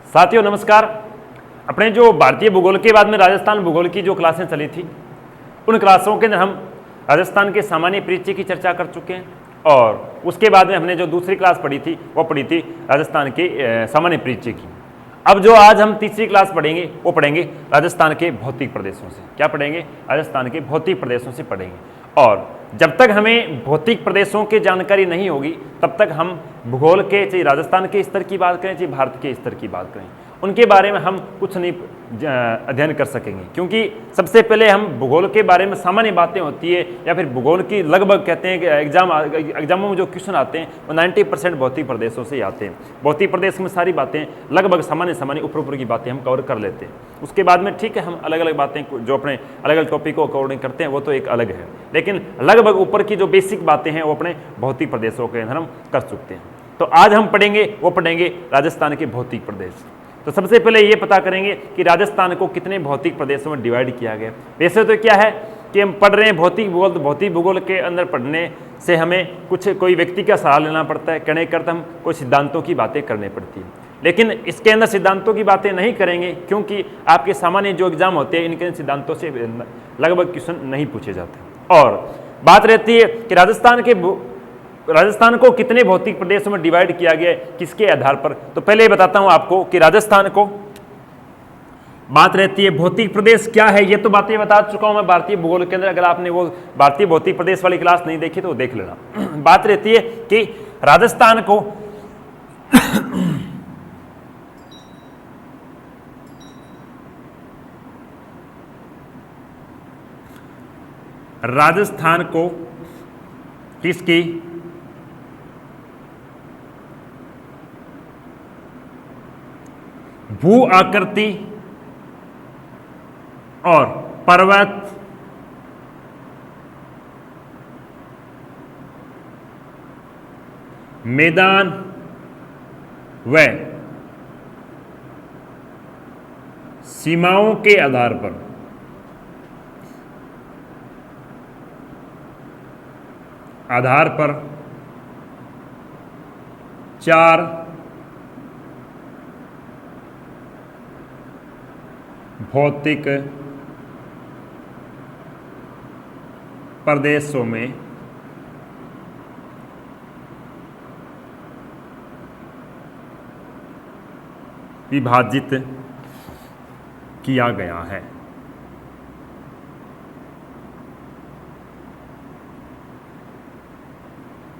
साथियों नमस्कार। अपने जो भारतीय भूगोल के बाद में राजस्थान भूगोल की जो क्लासें चली थी उन क्लासों के अंदर हम राजस्थान के सामान्य परिचय की चर्चा कर चुके हैं और उसके बाद में हमने जो दूसरी क्लास पढ़ी थी वो पढ़ी थी राजस्थान के सामान्य परिचय की। अब जो आज हम तीसरी क्लास पढ़ेंगे वो पढ़ेंगे राजस्थान के भौतिक प्रदेशों से। क्या पढ़ेंगे? राजस्थान के भौतिक प्रदेशों से पढ़ेंगे। और जब तक हमें भौतिक प्रदेशों की जानकारी नहीं होगी तब तक हम भूगोल के चाहे राजस्थान के स्तर की बात करें चाहे भारत के स्तर की बात करें उनके बारे में हम कुछ नहीं अध्ययन कर सकेंगे, क्योंकि सबसे पहले हम भूगोल के बारे में सामान्य बातें होती है या फिर भूगोल की लगभग कहते हैं कि एग्जामों में जो क्वेश्चन आते हैं वो 90% भौतिक प्रदेशों से आते हैं। भौतिक प्रदेश में सारी बातें लगभग सामान्य ऊपर की बातें हम कवर कर लेते हैं। उसके बाद में ठीक है हम अलग अलग बातें जो अपने अलग अलग टॉपिक को अकॉर्डिंग करते हैं वो तो एक अलग है, लेकिन लगभग ऊपर की जो बेसिक बातें हैं वो अपने भौतिक प्रदेशों के अंदर हम कर चुकते हैं। तो आज हम पढ़ेंगे राजस्थान के भौतिक प्रदेश। तो सबसे पहले ये पता करेंगे कि राजस्थान को कितने भौतिक प्रदेशों में डिवाइड किया गया। वैसे तो क्या है कि हम पढ़ रहे हैं भौतिक भूगोल, तो भौतिक भूगोल के अंदर पढ़ने से हमें कोई व्यक्ति का सहारा लेना पड़ता है, कहने करते हम कोई सिद्धांतों की बातें करनी पड़ती है। लेकिन इसके अंदर सिद्धांतों की बातें नहीं करेंगे क्योंकि आपके सामान्य जो एग्जाम होते हैं इनके सिद्धांतों से लगभग क्वेश्चन नहीं पूछे जाते। और बात रहती है कि राजस्थान को कितने भौतिक प्रदेशों में डिवाइड किया गया है, किसके आधार पर। तो पहले बताता हूं आपको कि राजस्थान को बात रहती है भौतिक प्रदेश क्या है, ये तो बातें बता चुका हूं मैं भारतीय भूगोल के अंदर। अगर आपने वो भारतीय भौतिक प्रदेश वाली क्लास नहीं देखी तो देख लेना। बात रहती है कि राजस्थान को किसकी भू आकृति और पर्वत मैदान व सीमाओं के आधार पर चार भौतिक प्रदेशों में विभाजित किया गया है।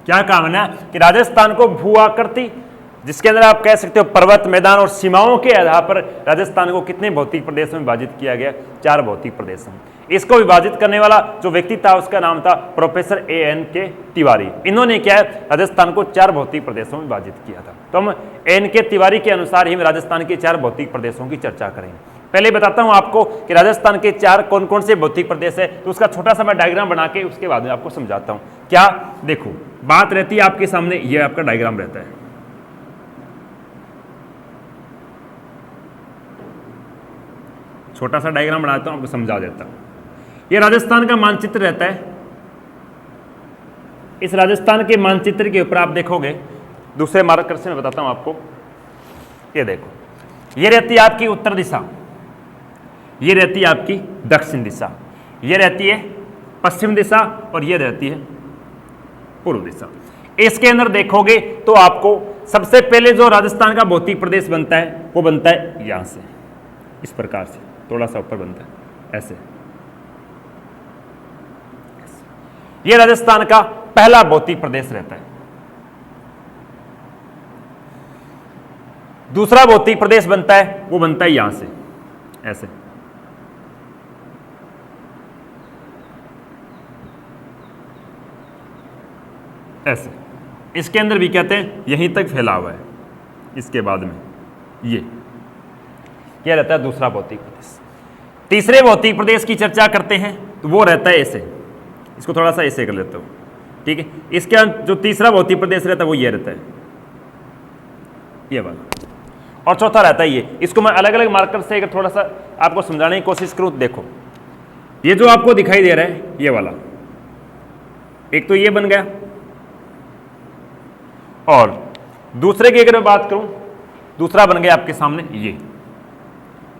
क्या कहा मैंने कि राजस्थान को भू आकृति, जिसके अंदर आप कह सकते हो पर्वत, मैदान और सीमाओं के आधार पर राजस्थान को कितने भौतिक प्रदेशों में विभाजित किया गया? 4 भौतिक प्रदेशों में। इसको विभाजित करने वाला जो व्यक्ति था उसका नाम था प्रोफेसर A.N.K. तिवारी। इन्होंने क्या है राजस्थान को 4 भौतिक प्रदेशों में विभाजित किया था। तो हम A.N.K. तिवारी के अनुसार ही राजस्थान के 4 भौतिक प्रदेशों की चर्चा करेंगे। पहले बताता हूं आपको कि राजस्थान के 4 कौन कौन से भौतिक प्रदेश है, तो उसका छोटा सा मैं डायग्राम बना के उसके बाद में आपको समझाता हूं। क्या देखो बात रहती है आपके सामने, यह आपका डायग्राम रहता है। छोटा सा डायग्राम बनाता हूं आपको समझा देता हूं। यह राजस्थान का मानचित्र रहता है। इस राजस्थान के मानचित्र के ऊपर आप देखोगे, दूसरे मार्कर से मैं बताता हूं आपको। ये देखो, ये रहती है आपकी उत्तर दिशा, ये रहती है आपकी दक्षिण दिशा, ये रहती है पश्चिम दिशा और ये रहती है पूर्व दिशा। इसके अंदर देखोगे तो आपको सबसे पहले जो राजस्थान का भौतिक प्रदेश बनता है वो बनता है यहां से, इस प्रकार से थोड़ा सा ऊपर बनता है ऐसे। यह राजस्थान का पहला भौतिक प्रदेश रहता है। दूसरा भौतिक प्रदेश बनता है वो बनता है यहां से ऐसे। ऐसे इसके अंदर भी कहते हैं यहीं तक फैला हुआ है। इसके बाद में ये रहता है दूसरा भौतिक प्रदेश। तीसरे भौतिक प्रदेश की चर्चा करते हैं तो वो रहता है ऐसे। इसको थोड़ा सा ऐसे कर लेता हूं, ठीक है। इसके जो तीसरा भौतिक प्रदेश रहता है वो ये रहता है, ये वाला। और चौथा रहता है ये। इसको मैं अलग अलग मार्कर से अगर थोड़ा सा आपको समझाने की कोशिश करूं तो देखो, ये जो आपको दिखाई दे रहा है ये वाला, एक तो ये बन गया, और दूसरे की अगर मैं बात करूं दूसरा बन गया आपके सामने ये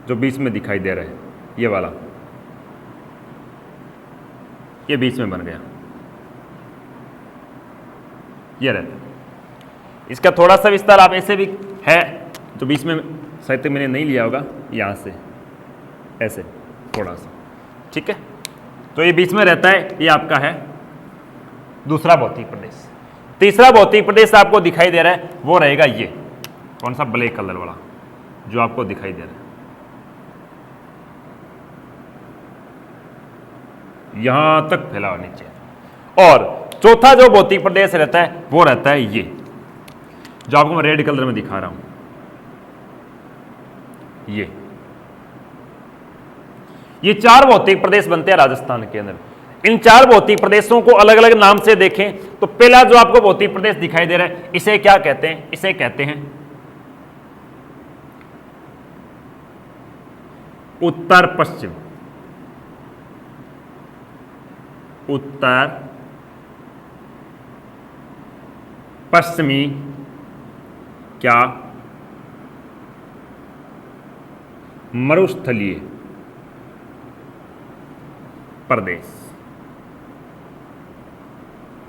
जो बीच में दिखाई दे रहा है, ये वाला, ये बीच में बन गया, ये रहता है। इसका थोड़ा सा विस्तार आप ऐसे भी है, जो बीच में शायद मैंने नहीं लिया होगा, यहां से ऐसे थोड़ा सा, ठीक है। तो ये बीच में रहता है, ये आपका है दूसरा भौतिक प्रदेश। तीसरा भौतिक प्रदेश आपको दिखाई दे रहा है, वो रहेगा ये, कौन सा, ब्लैक कलर वाला जो आपको दिखाई दे रहा है, यहां तक फैला हुआ नीचे। और चौथा जो भौतिक प्रदेश रहता है वो रहता है ये, जो आपको मैं रेड कलर में दिखा रहा हूं, ये चार भौतिक प्रदेश बनते हैं राजस्थान के अंदर। इन चार भौतिक प्रदेशों को अलग अलग नाम से देखें तो पहला जो आपको भौतिक प्रदेश दिखाई दे रहा है, इसे क्या कहते हैं? इसे कहते हैं उत्तर पश्चिम, उत्तर पश्चिमी क्या मरुस्थलीय प्रदेश,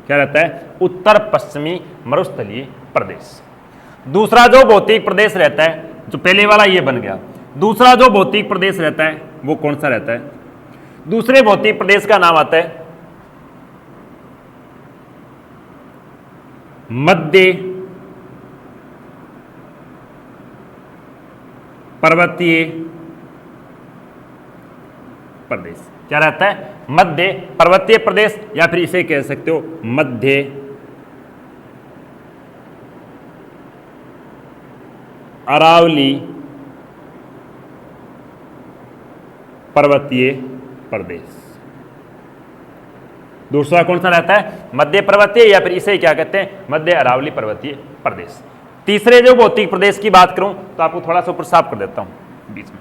क्या रहता है? उत्तर पश्चिमी मरुस्थलीय प्रदेश। दूसरा जो भौतिक प्रदेश रहता है, जो पहले वाला ये बन गया, दूसरा जो भौतिक प्रदेश रहता है वो कौन सा रहता है? दूसरे भौतिक प्रदेश का नाम आता है मध्य पर्वतीय प्रदेश। क्या रहता है? मध्य पर्वतीय प्रदेश, या फिर इसे कह सकते हो मध्य अरावली पर्वतीय प्रदेश। दूसरा कौन सा रहता है? मध्य पर्वतीय, या फिर इसे क्या कहते हैं? मध्य अरावली पर्वतीय प्रदेश। तीसरे जो भौतिक प्रदेश की बात करूं तो आपको थोड़ा सा ऊपर साफ कर देता हूं बीच में,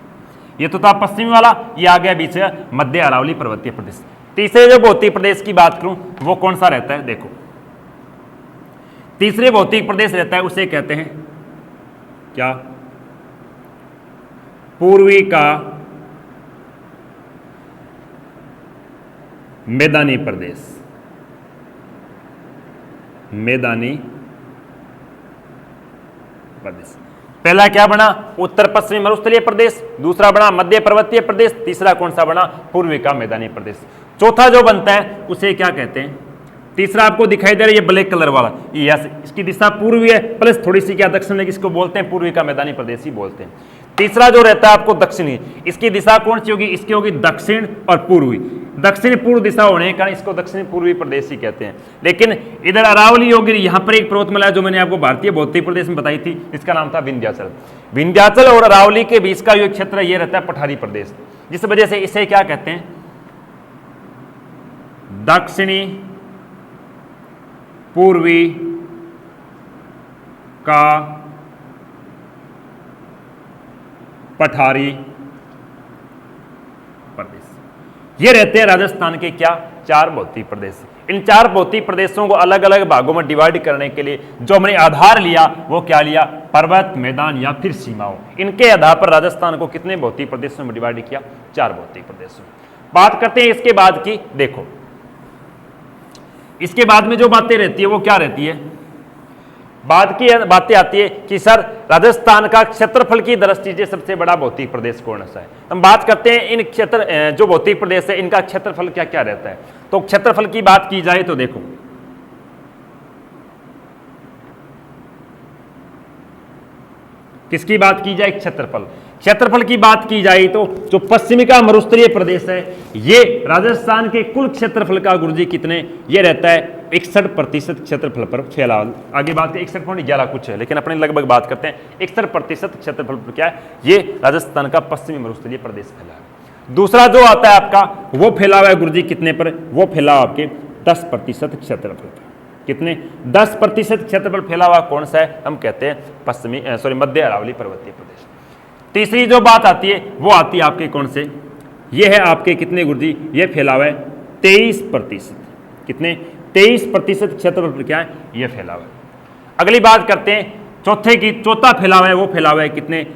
ये तो था पश्चिमी वाला, ये आ गया बीच में मध्य अरावली पर्वतीय प्रदेश। तीसरे जो भौतिक प्रदेश की बात करूं वो कौन सा रहता है? देखो, तीसरे भौतिक प्रदेश रहता है, उसे कहते हैं क्या? पूर्वी का मैदानी प्रदेश, मैदानी प्रदेश। पहला क्या बना? उत्तर पश्चिमी मरुस्थलीय प्रदेश, दूसरा बना मध्य पर्वतीय प्रदेश, तीसरा कौन सा बना? पूर्वी का मैदानी प्रदेश। चौथा जो बनता है उसे क्या कहते हैं? तीसरा आपको दिखाई दे रहा है ये ब्लैक कलर वाला, ये इसकी दिशा पूर्वी है प्लस थोड़ी सी क्या दक्षिण में, इसको बोलते हैं पूर्वी का मैदानी प्रदेश ही बोलते हैं। तीसरा जो रहता है आपको दक्षिणी, इसकी दिशा कौन सी होगी? इसकी होगी दक्षिण और पूर्वी। दक्षिण पूर्व दिशा होने के कारण इसको दक्षिण पूर्वी प्रदेश ही कहते हैं। लेकिन इधर अरावली होगी, यहाँ पर एक पर्वतमाला जो मैंने आपको भारतीय भौतिक प्रदेश में बताई थी, इसका नाम था विंध्याचल। विंध्याचल और अरावली के बीच का जो क्षेत्र ये रहता है पठारी प्रदेश, जिस वजह से इसे क्या कहते हैं? दक्षिणी पूर्वी का पठारी प्रदेश। ये रहते हैं राजस्थान के क्या? चार भौतिक प्रदेश। इन चार भौतिक प्रदेशों को अलग अलग भागों में डिवाइड करने के लिए जो हमने आधार लिया वो क्या लिया? पर्वत, मैदान या फिर सीमाओं। इनके आधार पर राजस्थान को कितने भौतिक प्रदेशों में डिवाइड किया? चार भौतिक प्रदेशों। बात करते हैं इसके बाद की। देखो, इसके बाद में जो बातें रहती है वो क्या रहती है? बाद की बातें आती है कि सर राजस्थान का क्षेत्रफल की दृष्टि से सबसे बड़ा भौतिक प्रदेश कौन सा है? हम बात करते हैं इन क्षेत्र जो भौतिक प्रदेश है इनका क्षेत्रफल क्या क्या रहता है। तो क्षेत्रफल की बात की जाए तो देखो, किसकी बात की जाए? क्षेत्रफल। क्षेत्रफल की बात की जाए तो जो पश्चिमी का मरुस्थलीय प्रदेश है ये राजस्थान के कुल क्षेत्रफल का गुरुजी कितने? ये रहता है 61% क्षेत्रफल पर फैला। आगे बात करें 61.11 कुछ है, लेकिन अपने लगभग बात करते हैं 61% क्षेत्रफल पर क्या है? ये राजस्थान का पश्चिमी मरुस्थलीय प्रदेश फैला है। दूसरा जो आता है आपका वो फैला हुआ है गुरुजी कितने पर? वो फैला हुआ आपके 10% क्षेत्रफल पर। कितने? 10% क्षेत्रफल फैला हुआ कौन सा है? हम कहते हैं मध्य अरावली पर्वतीय प्रदेश। तीसरी जो बात आती है वो आती है आपके कौन से? ये है आपके कितने गुरुजी? ये फैला हुआ है 23%। कितने? 23% क्षेत्रफल पर क्या है? ये फैला हुआ है। अगली बात करते हैं चौथा फैलाव है वो फैलाव है कितने,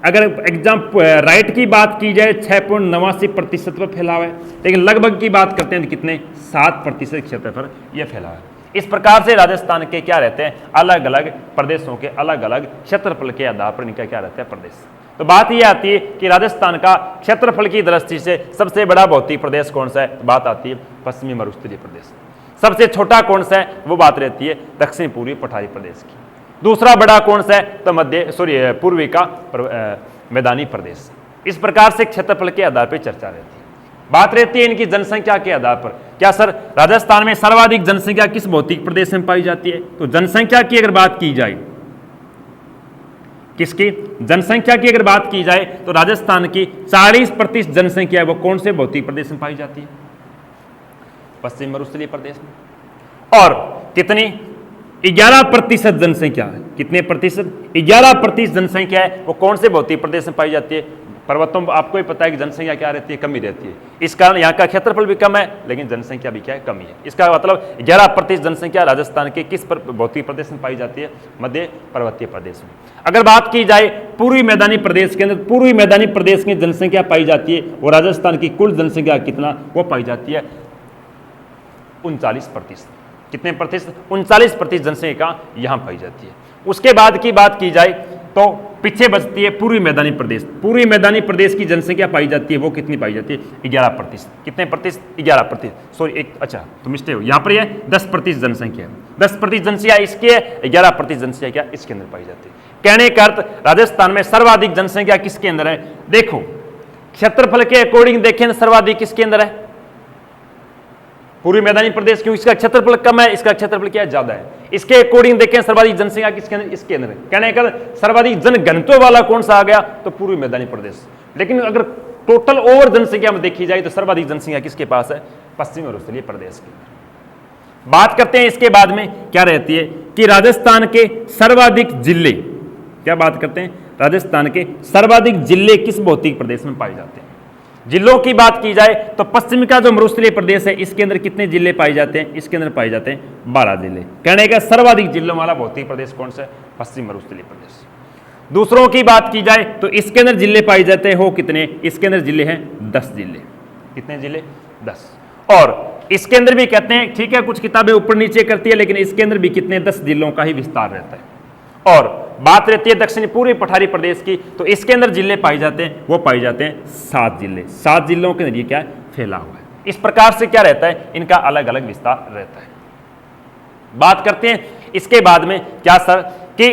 अगर एग्जाम राइट की बात की जाए 6.89% पर फैलाव है, लेकिन लगभग की बात करते हैं तो कितने 7% क्षेत्र पर यह फैलाव है। इस प्रकार से राजस्थान के क्या रहते हैं, अलग अलग प्रदेशों के अलग अलग क्षेत्रफल के आधार पर इनका क्या रहता है प्रदेश। तो बात यह आती है कि राजस्थान का क्षेत्रफल की दृष्टि से सबसे बड़ा भौतिक प्रदेश कौन सा है, बात आती है पश्चिमी मरुस्थलीय प्रदेश। सबसे छोटा कौन सा है, वो बात रहती है दक्षिण पूर्वी पठारी प्रदेश की। दूसरा बड़ा कौन सा है, तो पूर्वी का मैदानी प्रदेश। इस प्रकार से क्षेत्रफल के आधार पर चर्चा रहती है। बात रहती है इनकी जनसंख्या के आधार पर, क्या सर राजस्थान में सर्वाधिक जनसंख्या किस भौतिक प्रदेश में पाई जाती है, तो जनसंख्या की अगर बात की जाए, किसकी जनसंख्या की अगर बात की जाए तो राजस्थान की 40% जनसंख्या है वो कौन से भौतिक प्रदेश में पाई जाती है, पश्चिम मरुस्थलीय प्रदेश में। और कितनी 11% जनसंख्या है, कितने प्रतिशत 11% जनसंख्या है वो कौन से भौतिक प्रदेश में पाई जाती है, पर्वतों में। आपको ही पता है कि जनसंख्या क्या रहती है, कमी रहती है। इस कारण यहाँ का क्षेत्रफल भी कम है लेकिन जनसंख्या भी क्या है, कमी है। इसका मतलब 11% जनसंख्या राजस्थान के किस भौतिक प्रदेश में पाई जाती है, मध्य पर्वतीय प्रदेश में। अगर बात की जाए पूर्वी मैदानी प्रदेश के अंदर, पूर्वी मैदानी प्रदेश की जनसंख्या पाई जाती है वो राजस्थान की कुल जनसंख्या कितना, वो पाई जाती है 39%। कितने प्रतिशत, 39% जनसंख्या यहाँ पाई जाती है। उसके बाद की बात की जाए तो पीछे बचती है पूर्वी मैदानी प्रदेश। पूर्वी मैदानी प्रदेश की जनसंख्या पाई जाती है वो कितनी पाई जाती है, 11%। कितने प्रतिशत, 11%। सॉरी अच्छा तो मिस्टेक हो, यहाँ पर ये 10% जनसंख्या है। 10% जनसंख्या इसके, 11% जनसंख्या क्या इसके अंदर पाई जाती है। कहने का अर्थ राजस्थान में सर्वाधिक जनसंख्या किसके अंदर है, देखो क्षेत्रफल के अकॉर्डिंग देखें सर्वाधिक किसके अंदर है, पूर्वी मैदानी प्रदेश, क्योंकि इसका क्षेत्रफल कम है, इसका क्षेत्रफल क्या ज्यादा है। इसके अकॉर्डिंग देखें सर्वाधिक जनसंख्या किसके अंदर, इसके अंदर है। कहने का सर्वाधिक जनघनत्व वाला कौन सा आ गया, तो पूर्वी मैदानी प्रदेश। लेकिन अगर टोटल ओवर जनसंख्या में देखी जाए तो सर्वाधिक जनसंख्या किसके पास है, पश्चिमी मरुस्थलीय प्रदेश की। बात करते हैं इसके बाद में क्या रहती है कि राजस्थान के सर्वाधिक जिले, क्या बात करते हैं, राजस्थान के सर्वाधिक जिले किस भौतिक प्रदेश में पाए जाते हैं। जिलों की बात की जाए तो पश्चिम का जो मरुस्थलीय प्रदेश है इसके अंदर कितने जिले पाए जाते हैं, इसके अंदर पाए जाते हैं 12 जिले। कहने का सर्वाधिक जिलों वाला भौतिक प्रदेश कौन सा है, पश्चिम मरुस्थलीय प्रदेश। दूसरों की बात की जाए तो इसके अंदर जिले पाए जाते हैं हो कितने, इसके अंदर जिले हैं 10 जिले। कितने जिले, 10। और इसके अंदर भी कहते हैं, ठीक है कुछ किताबें ऊपर नीचे करती है, लेकिन इसके अंदर भी कितने 10 जिलों का ही विस्तार रहता है। और बात रहती है दक्षिण पूर्वी पठारी प्रदेश की, तो इसके अंदर जिले पाए जाते हैं, वो पाए जाते हैं 7 जिले। 7 जिलों के अंदर ये क्या है, फैला हुआ है। इस प्रकार से क्या रहता है, इनका अलग अलग विस्तार रहता है। बात करते हैं इसके बाद में क्या सर कि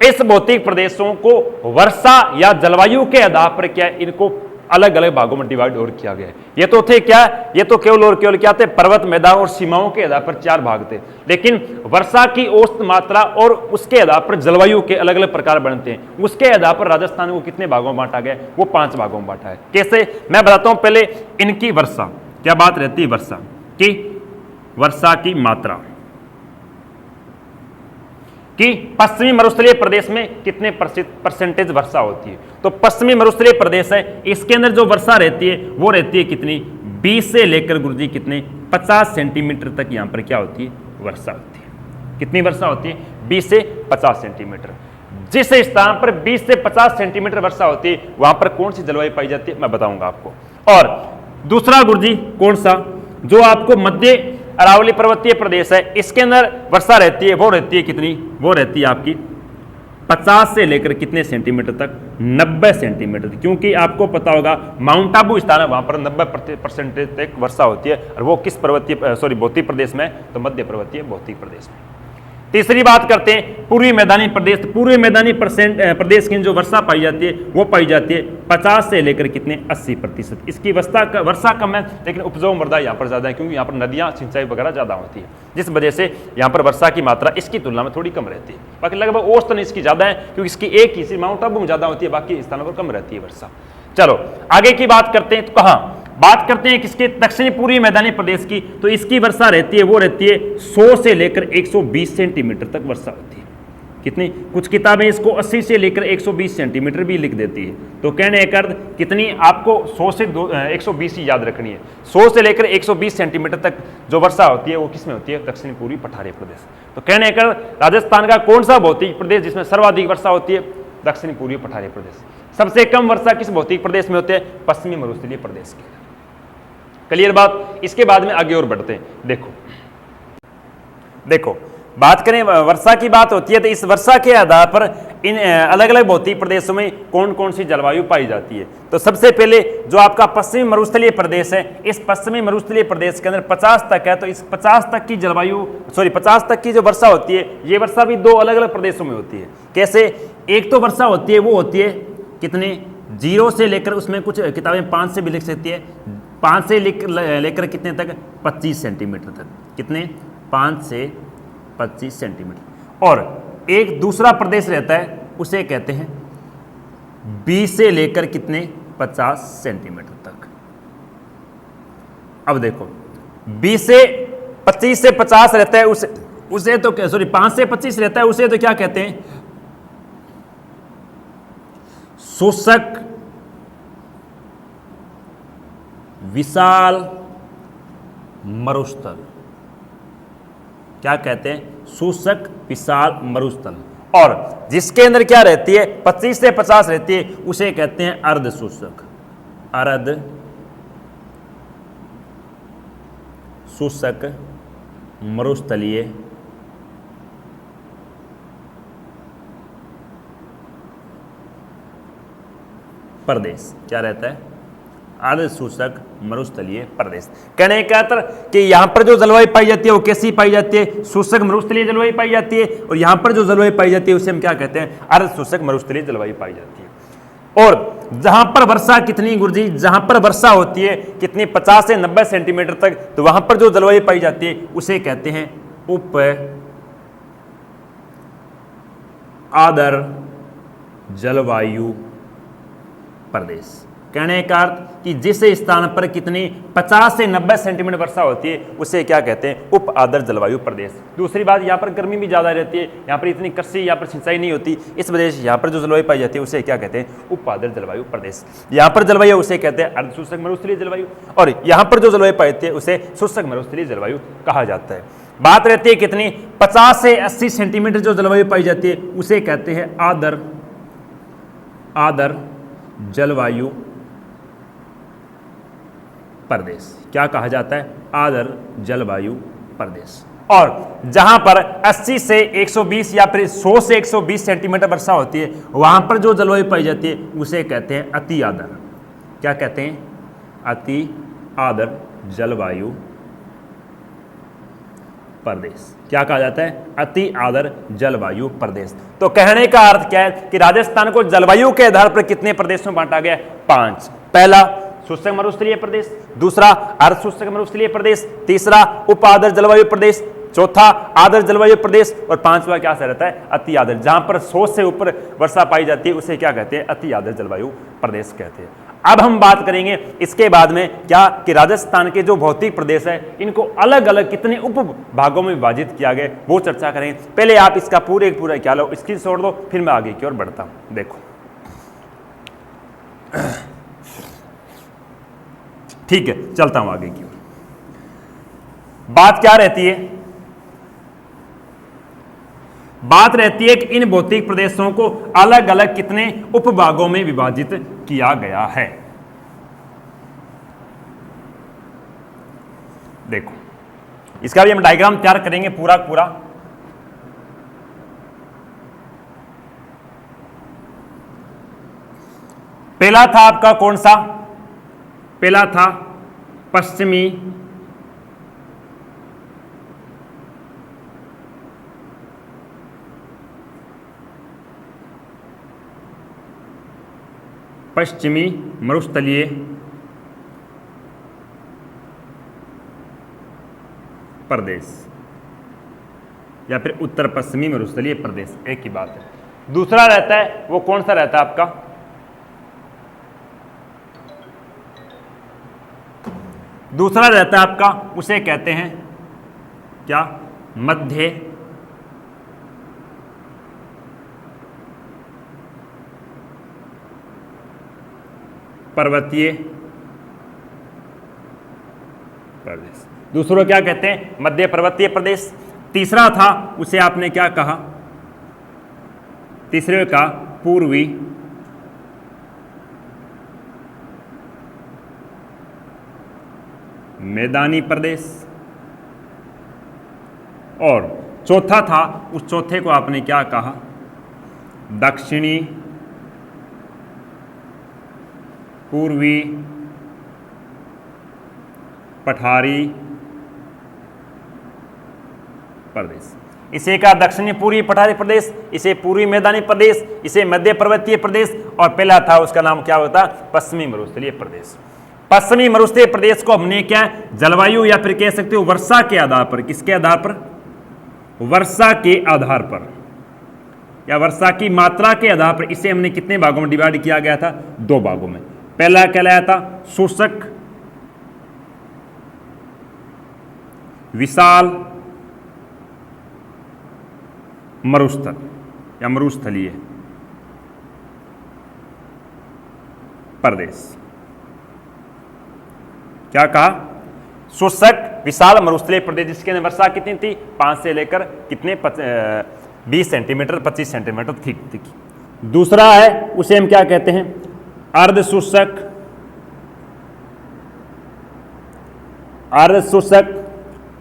इस भौतिक प्रदेशों को वर्षा या जलवायु के आधार पर क्या इनको अलग अलग भागों में डिवाइड और किया गया है। ये तो थे क्या, ये तो केवल और केवल क्या थे, पर्वत मैदान और सीमाओं के आधार पर 4 भाग थे। लेकिन वर्षा की औसत मात्रा और उसके आधार पर जलवायु के अलग अलग प्रकार बनते हैं। उसके आधार पर राजस्थान को कितने भागों में बांटा गया, वो 5 भागों में बांटा है। कैसे, मैं बताता हूं। पहले इनकी वर्षा, क्या बात रहती है वर्षा की, वर्षा की मात्रा कि पश्चिमी मरुस्थलीय प्रदेश में कितने परसेंटेज वर्षा होती है। तो पश्चिमी मरुस्थलीय प्रदेश है, इसके अंदर जो वर्षा रहती है वो रहती है कितनी, 20 से लेकर गुरुजी कितने 50 सेंटीमीटर तक यहाँ पर क्या होती है, वर्षा होती है। कितनी वर्षा होती है, 20 से 50 सेंटीमीटर। जिस स्थान पर 20 से 50 सेंटीमीटर वर्षा होती है वहां पर कौन सी जलवायु पाई जाती है, मैं बताऊंगा आपको। और दूसरा गुरुजी कौन सा, जो आपको मध्य अरावली पर्वतीय प्रदेश है, इसके अंदर वर्षा रहती है, वो रहती है कितनी, वो रहती है आपकी 50 से लेकर कितने सेंटीमीटर तक, 90 सेंटीमीटर। क्योंकि आपको पता होगा माउंट आबू स्थान है, वहां पर 90% तक वर्षा होती है, और वो किस भौतिक प्रदेश में, तो मध्य पर्वतीय भौतिक प्रदेश में। तीसरी बात करते हैं पूर्वी मैदानी प्रदेश। पूर्वी मैदानी प्रदेश की जो वर्षा पाई जाती है वो पाई जाती है 50 से लेकर कितने 80%। इसकी वर्षा कम है लेकिन उपजाऊ मृदा यहाँ पर ज़्यादा है, क्योंकि यहाँ पर नदियाँ सिंचाई वगैरह ज़्यादा होती है, जिस वजह से यहाँ पर वर्षा की मात्रा इसकी तुलना में थोड़ी कम रहती है। बाकी लगभग औसतन इसकी ज़्यादा है, क्योंकि इसकी एक ही माउंट आबू में ज़्यादा होती है, बाकी स्थानों पर कम रहती है वर्षा। चलो आगे की बात करते हैं, तो कहाँ बात करते हैं किसके, दक्षिणी पूर्वी मैदानी प्रदेश की। तो इसकी वर्षा रहती है, वो रहती है 100 से लेकर 120 सेंटीमीटर तक वर्षा होती है। कितनी, कुछ किताबें इसको 80 से लेकर 120 सेंटीमीटर भी लिख देती है। तो कहने का अर्थ कितनी, आपको 100 से 120 ही याद रखनी है। 100 से लेकर 120 सेंटीमीटर तक जो वर्षा होती है वो किसमें होती है, दक्षिण पूर्वी पठारी प्रदेश। तो कहने का राजस्थान का कौन सा भौतिक प्रदेश जिसमें सर्वाधिक वर्षा होती है, दक्षिण पूर्वी पठारी प्रदेश। सबसे कम वर्षा किस भौतिक प्रदेश में होती है, पश्चिमी मरुस्थलीय प्रदेश के। क्लियर बात। इसके बाद में आगे और बढ़ते हैं। देखो बात करें वर्षा की बात होती है तो इस वर्षा के आधार पर इन अलग अलग भौतिक प्रदेशों में कौन कौन सी जलवायु पाई जाती है। तो सबसे पहले जो आपका पश्चिमी मरुस्थलीय प्रदेश है, इस पश्चिमी मरुस्थलीय प्रदेश के अंदर 50 तक है। तो इस 50 तक की जलवायु 50 तक की जो वर्षा होती है, ये वर्षा भी दो अलग अलग प्रदेशों में होती है। कैसे, एक तो वर्षा होती है वो होती है कितने, 0 से लेकर, उसमें कुछ किताबें 5 से भी लिख सकती है, 5 से लेकर कितने तक, 25 सेंटीमीटर तक। कितने, 5 से 25 सेंटीमीटर। और एक दूसरा प्रदेश रहता है उसे कहते हैं 20 से लेकर कितने, 50 सेंटीमीटर तक। अब देखो 20 से 25 से 50 रहता है उसे तो 5 से 25 रहता है उसे तो क्या कहते हैं, शुष्क विशाल मरुस्थल। क्या कहते हैं, शुष्क विशाल मरुस्थल। और जिसके अंदर क्या रहती है, 25 से 50 रहती है, उसे कहते हैं अर्ध शुष्क, अर्ध शुष्क मरुस्थलीय प्रदेश। क्या रहता है, अर्ध शुष्क मरुस्थलीय प्रदेश। कहने का अर्थ कि यहाँ पर जो जलवायु पाई जाती है वो कैसी पाई जाती है, शुष्क मरुस्थलीय जलवायु पाई जाती है। और यहाँ पर जो जलवायु पाई जाती है उसे हम क्या कहते हैं, अर्ध शुष्क मरुस्थलीय जलवायु पाई जाती है। और जहाँ पर वर्षा कितनी गुरुजी, जहाँ पर वर्षा होती है कितनी, 50 से 90 सेंटीमीटर तक, तो वहां पर जो जलवायु पाई जाती है उसे कहते हैं उप आर्द्र जलवायु प्रदेश। कहने का अर्थ कि जिस स्थान पर कितनी 50 से 90 सेंटीमीटर वर्षा होती है उसे क्या कहते हैं, उप आर्द्र जलवायु प्रदेश। दूसरी बात, यहाँ पर गर्मी भी ज़्यादा रहती है, यहाँ पर इतनी कृषि, यहाँ पर सिंचाई नहीं होती, इस वजह से यहाँ पर जो जलवायु पाई जाती है उसे क्या कहते हैं, उप आर्द्र जलवायु प्रदेश। यहाँ पर जलवायु उसे कहते हैं अर्ध शुष्क मरुस्थलीय जलवायु, और यहाँ पर जो जलवायु पाई जाती है उसे शुष्क मरुस्थलीय जलवायु कहा जाता है। बात रहती है कितनी, 50 से 80 सेंटीमीटर जो जलवायु पाई जाती है उसे कहते हैं आर्द्र जलवायु प्रदेश। क्या कहा जाता है, आर्द्र जलवायु प्रदेश। और जहां पर 80 से 120 या फिर 100 से 120 सेंटीमीटर वर्षा होती है वहां पर जो जलवायु पाई जाती है उसे कहते हैं अति आर्द्र। क्या कहते हैं, अति आर्द्र जलवायु प्रदेश। क्या कहा जाता है, अति आर्द्र जलवायु प्रदेश। तो कहने का अर्थ क्या है कि राजस्थान को जलवायु के आधार पर कितने प्रदेशों में बांटा गया, 5। पहला शुष्क मरुस्थलीय प्रदेश, दूसरा अर्ध शुष्क मरुस्थलीय प्रदेश, तीसरा उप आर्द्र जलवायु प्रदेश, चौथा आर्द्र जलवायु प्रदेश, और पांचवा क्या सा रहता है, अति आर्द्र। जहां पर 100 से ऊपर वर्षा पाई जाती है उसे क्या कहते हैं, अति आर्द्र जलवायु प्रदेश कहते हैं। अब हम बात करेंगे इसके बाद में क्या कि राजस्थान के जो भौतिक प्रदेश है इनको अलग अलग कितने उप भागों में विभाजित किया गया वो चर्चा करेंगे। पहले आप इसका पूरा क्या लो, स्क्रीनशॉट दो, फिर मैं आगे की ओर बढ़ता हूं। देखो ठीक है, चलता हूं आगे की ओर। बात क्या रहती है, बात रहती है कि इन भौतिक प्रदेशों को अलग अलग कितने उपभागों में विभाजित किया गया है। देखो इसका भी हम डायग्राम तैयार करेंगे पूरा पूरा। पहला था आपका कौन सा, पहला था पश्चिमी मरुस्थलीय प्रदेश या फिर उत्तर पश्चिमी मरुस्थलीय प्रदेश, एक ही बात है। दूसरा रहता है वो कौन सा रहता है आपका, दूसरा रहता है आपका उसे कहते हैं क्या, मध्य पर्वतीय प्रदेश। दूसरा क्या कहते हैं? मध्य पर्वतीय प्रदेश। तीसरा था उसे आपने क्या कहा? तीसरे का पूर्वी मैदानी प्रदेश। और चौथा था, उस चौथे को आपने क्या कहा? दक्षिणी पूर्वी पठारी प्रदेश। इसे कहा दक्षिणी पूर्वी पठारी प्रदेश, इसे पूर्वी मैदानी प्रदेश, इसे मध्य पर्वतीय प्रदेश, और पहला था उसका नाम क्या होता? पश्चिमी मरुस्थलीय प्रदेश। पश्चिमी मरुस्थलीय प्रदेश को हमने क्या जलवायु या फिर कह सकते हो वर्षा के आधार पर, किसके आधार पर? वर्षा के आधार पर या वर्षा की मात्रा के आधार पर इसे हमने कितने भागों में डिवाइड किया गया था? 2 भागों में। पहला कहलाया था शुष्क विशाल मरुस्थल या मरुस्थलीय प्रदेश। क्या कहा? शुष्क विशाल मरुस्थलीय प्रदेश, जिसके अंदर वर्षा कितनी थी? 5 से लेकर कितने 20 सेंटीमीटर 25 सेंटीमीटर थी। दूसरा है उसे हम क्या कहते हैं? अर्ध शुष्क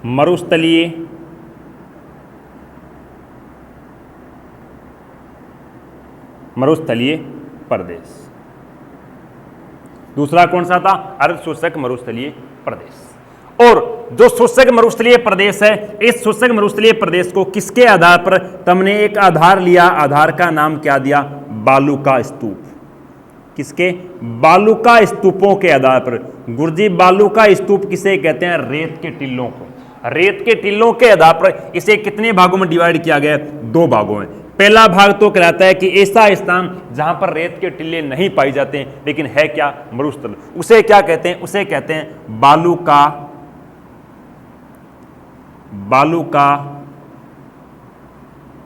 मरुस्थलीय प्रदेश। दूसरा कौन सा था? अर्ध शुष्क मरुस्थलीय प्रदेश। और जो शुष्क मरुस्थलीय प्रदेश है, इस शुष्क मरुस्थलीय प्रदेश को किसके आधार पर? तुमने एक आधार लिया, आधार का नाम क्या दिया? बालूका स्तूप। किसके? बालूका स्तूपों के आधार पर। गुरुजी बालूका स्तूप किसे कहते हैं? रेत के टिल्लों को। रेत के टिल्लों के आधार पर इसे कितने भागों में डिवाइड किया गया? 2 भागों में। पहला भाग तो कहलाता है कि ऐसा स्थान जहां पर रेत के टिल्ले नहीं पाए जाते हैं, लेकिन है क्या? मरुस्थल। उसे क्या कहते हैं? उसे कहते हैं बालूका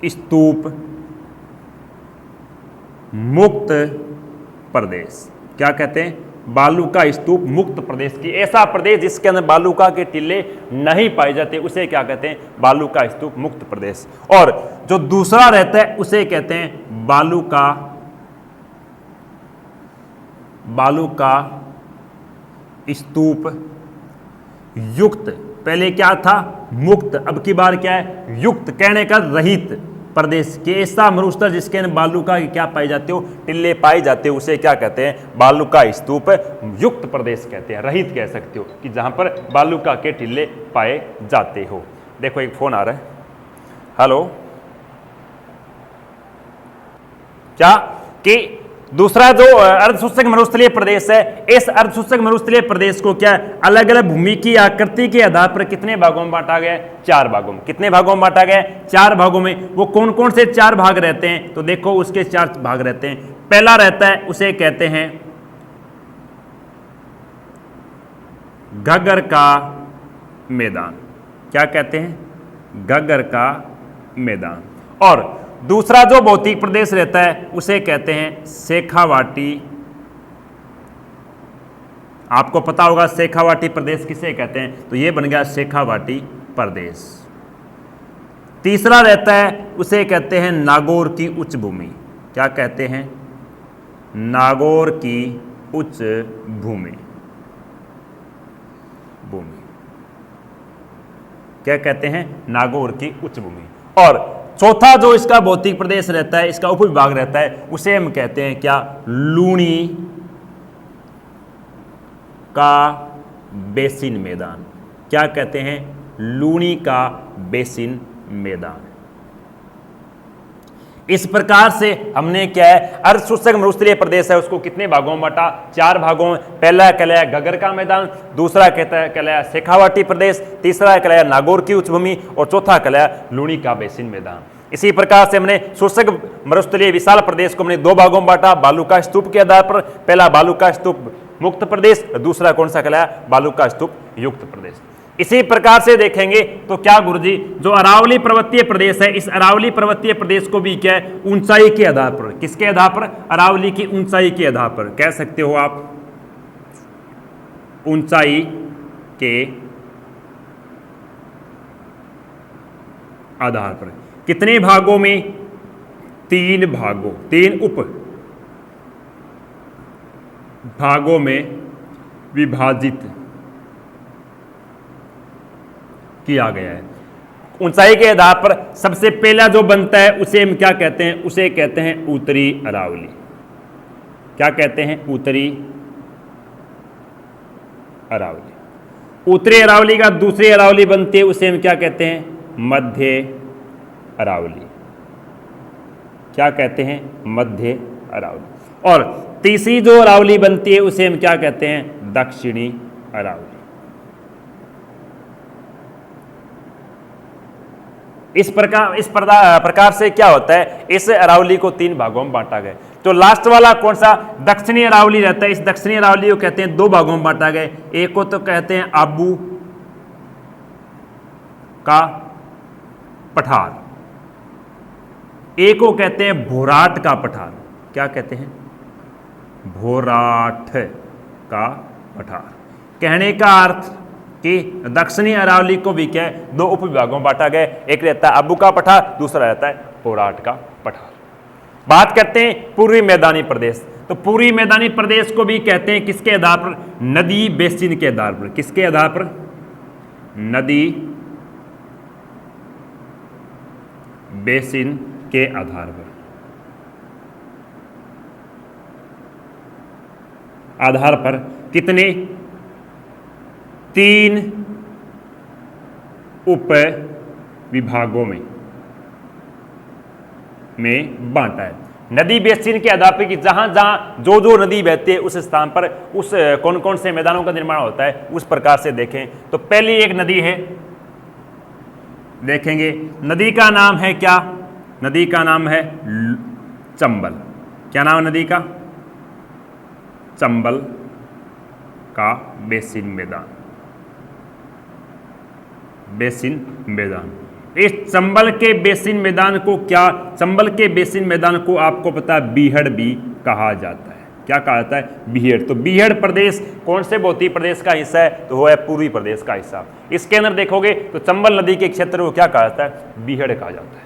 स्तूप मुक्त प्रदेश। क्या कहते हैं? बालूका स्तूप मुक्त प्रदेश की। ऐसा प्रदेश जिसके अंदर बालूका के टिल्ले नहीं पाए जाते उसे क्या कहते हैं? बालूका स्तूप मुक्त प्रदेश। और जो दूसरा रहता है उसे कहते हैं बालूका स्तूप युक्त। पहले क्या था? मुक्त, अब की बार क्या है? युक्त, कहने का रहित प्रदेश के। ऐसा मरुस्थल जिसके अंदर बालूका के क्या पाए जाते हो? टिल्ले पाए जाते हो, उसे क्या कहते हैं? बालूका स्तूप युक्त प्रदेश कहते हैं। रहित कह सकते हो कि जहां पर बालूका के टिल्ले पाए जाते हो। देखो एक फोन आ रहा है। हेलो, क्या कि दूसरा जो अर्धशुष्क मरुस्थलीय प्रदेश है, इस अर्धशुष्क मरुस्थलीय प्रदेश को क्या अलग अलग भूमि की आकृति के आधार पर कितने भागों में बांटा गया? 4 भागों में। कितने भागों में बांटा गया? 4 भागों में। वो कौन कौन से 4 भाग रहते हैं? तो देखो उसके 4 भाग रहते हैं। पहला रहता है उसे कहते हैं घग्गर का मैदान। क्या कहते हैं? घग्गर का मैदान। और दूसरा जो भौतिक प्रदेश रहता है उसे कहते हैं शेखावाटी। आपको पता होगा शेखावाटी प्रदेश किसे कहते हैं? तो ये बन गया शेखावाटी प्रदेश। तीसरा रहता है उसे कहते हैं नागौर की उच्च भूमि। क्या कहते हैं? नागौर की उच्च भूमि। क्या कहते हैं? नागौर की उच्च भूमि। और चौथा जो इसका भौतिक प्रदेश रहता है, इसका उपविभाग रहता है, उसे हम कहते हैं क्या? लूणी का बेसिन मैदान। क्या कहते हैं? लूणी का बेसिन मैदान। इस प्रकार से हमने क्या है? अर्धशुष्क मरुस्थलीय प्रदेश है उसको कितने भागों में बांटा? 4 भागों में। पहला कहलाया घग्गर का मैदान, दूसरा कहलाया शेखावाटी प्रदेश, तीसरा कहलाया नागौर की उच्च भूमि, और चौथा कहलाया लूणी का बेसिन मैदान। इसी प्रकार से हमने शुष्क मरुस्थलीय विशाल प्रदेश को हमने 2 भागों में बांटा बालूका स्तूप के आधार पर। पहला बालूका स्तूप मुक्त प्रदेश, दूसरा कौन सा कहलाया? बालूका स्तूप युक्त प्रदेश। इसी प्रकार से देखेंगे तो क्या गुरुजी, जो अरावली पर्वतीय प्रदेश है, इस अरावली पर्वतीय प्रदेश को भी क्या है? ऊंचाई के आधार पर। किसके आधार पर? अरावली की ऊंचाई के आधार पर कह सकते हो आप। ऊंचाई के आधार पर कितने भागों में, 3 भागों, 3 उप भागों में विभाजित किया गया है। ऊंचाई के आधार पर सबसे पहला जो बनता है उसे हम क्या कहते हैं, उसे कहते हैं उत्तरी अरावली। क्या कहते हैं, उत्तरी अरावली। उत्तरी अरावली का दूसरी अरावली बनती है, उसे हम क्या कहते हैं, मध्य अरावली। क्या कहते हैं, मध्य अरावली। और तीसरी जो अरावली बनती है उसे हम क्या कहते हैं, दक्षिणी अरावली। इस प्रकार से क्या होता है, इस अरावली को 3 भागों में बांटा गया। तो लास्ट वाला कौन सा, दक्षिणी अरावली रहता है। इस दक्षिणी अरावली को कहते हैं 2 भागों में बांटा गया। एक को तो कहते हैं आबू का पठार, एक को कहते हैं भोराट का पठार। क्या कहते हैं, भोराट का पठार। कहने का अर्थ कि दक्षिणी अरावली को भी क्या है, 2 उपविभागों में बांटा गया। एक रहता है आबू का पठार, दूसरा रहता है भोराट का पठार। बात करते हैं पूर्वी मैदानी प्रदेश। तो पूर्वी मैदानी प्रदेश को भी कहते हैं किसके आधार पर, नदी बेसिन के आधार पर। किसके आधार पर, नदी बेसिन के आधार पर। आधार पर कितने, 3 उप विभागों में बांटा है। नदी बेसिन के आधार पर कि जहां जहां जो जो नदी बहती है उस स्थान पर उस कौन कौन से मैदानों का निर्माण होता है, उस प्रकार से देखें। तो पहली एक नदी है, देखेंगे नदी का नाम है क्या, नदी का नाम है चंबल। क्या नाम है नदी का, चंबल का बेसिन मैदान। बेसिन मैदान, इस चंबल के बेसिन मैदान को क्या, चंबल के बेसिन मैदान को आपको पता है बीहड़ भी कहा जाता है। क्या कहा जाता है, बीहड़। तो बीहड़ प्रदेश कौन से भौतिक प्रदेश का हिस्सा है, तो वो है पूर्वी प्रदेश का हिस्सा। इसके अंदर देखोगे तो चंबल नदी के क्षेत्र को क्या कहा जाता है, बीहड़ कहा जाता है।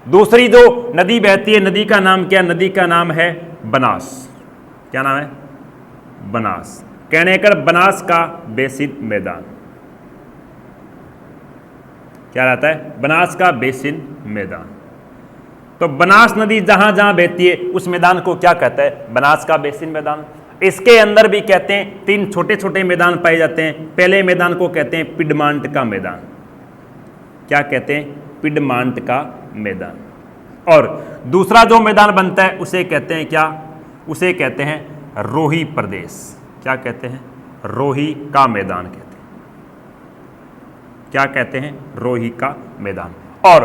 दूसरी जो नदी बहती है, नदी का नाम क्या, नदी का नाम है बनास। क्या नाम है, बनास। कहने कर बनास का बेसिन मैदान। क्या रहता है, बनास का बेसिन मैदान। तो बनास नदी जहां जहां बहती है उस मैदान को क्या कहता है, बनास का बेसिन मैदान। इसके अंदर भी कहते हैं 3 छोटे छोटे मैदान पाए जाते हैं। पहले मैदान को कहते हैं पिडमांट का मैदान। क्या कहते हैं, पिडमांट का मैदान। और दूसरा जो मैदान बनता है उसे कहते हैं क्या, उसे कहते हैं रोही प्रदेश। क्या कहते हैं, रोही का मैदान कहते हैं। क्या कहते हैं, रोही का मैदान। और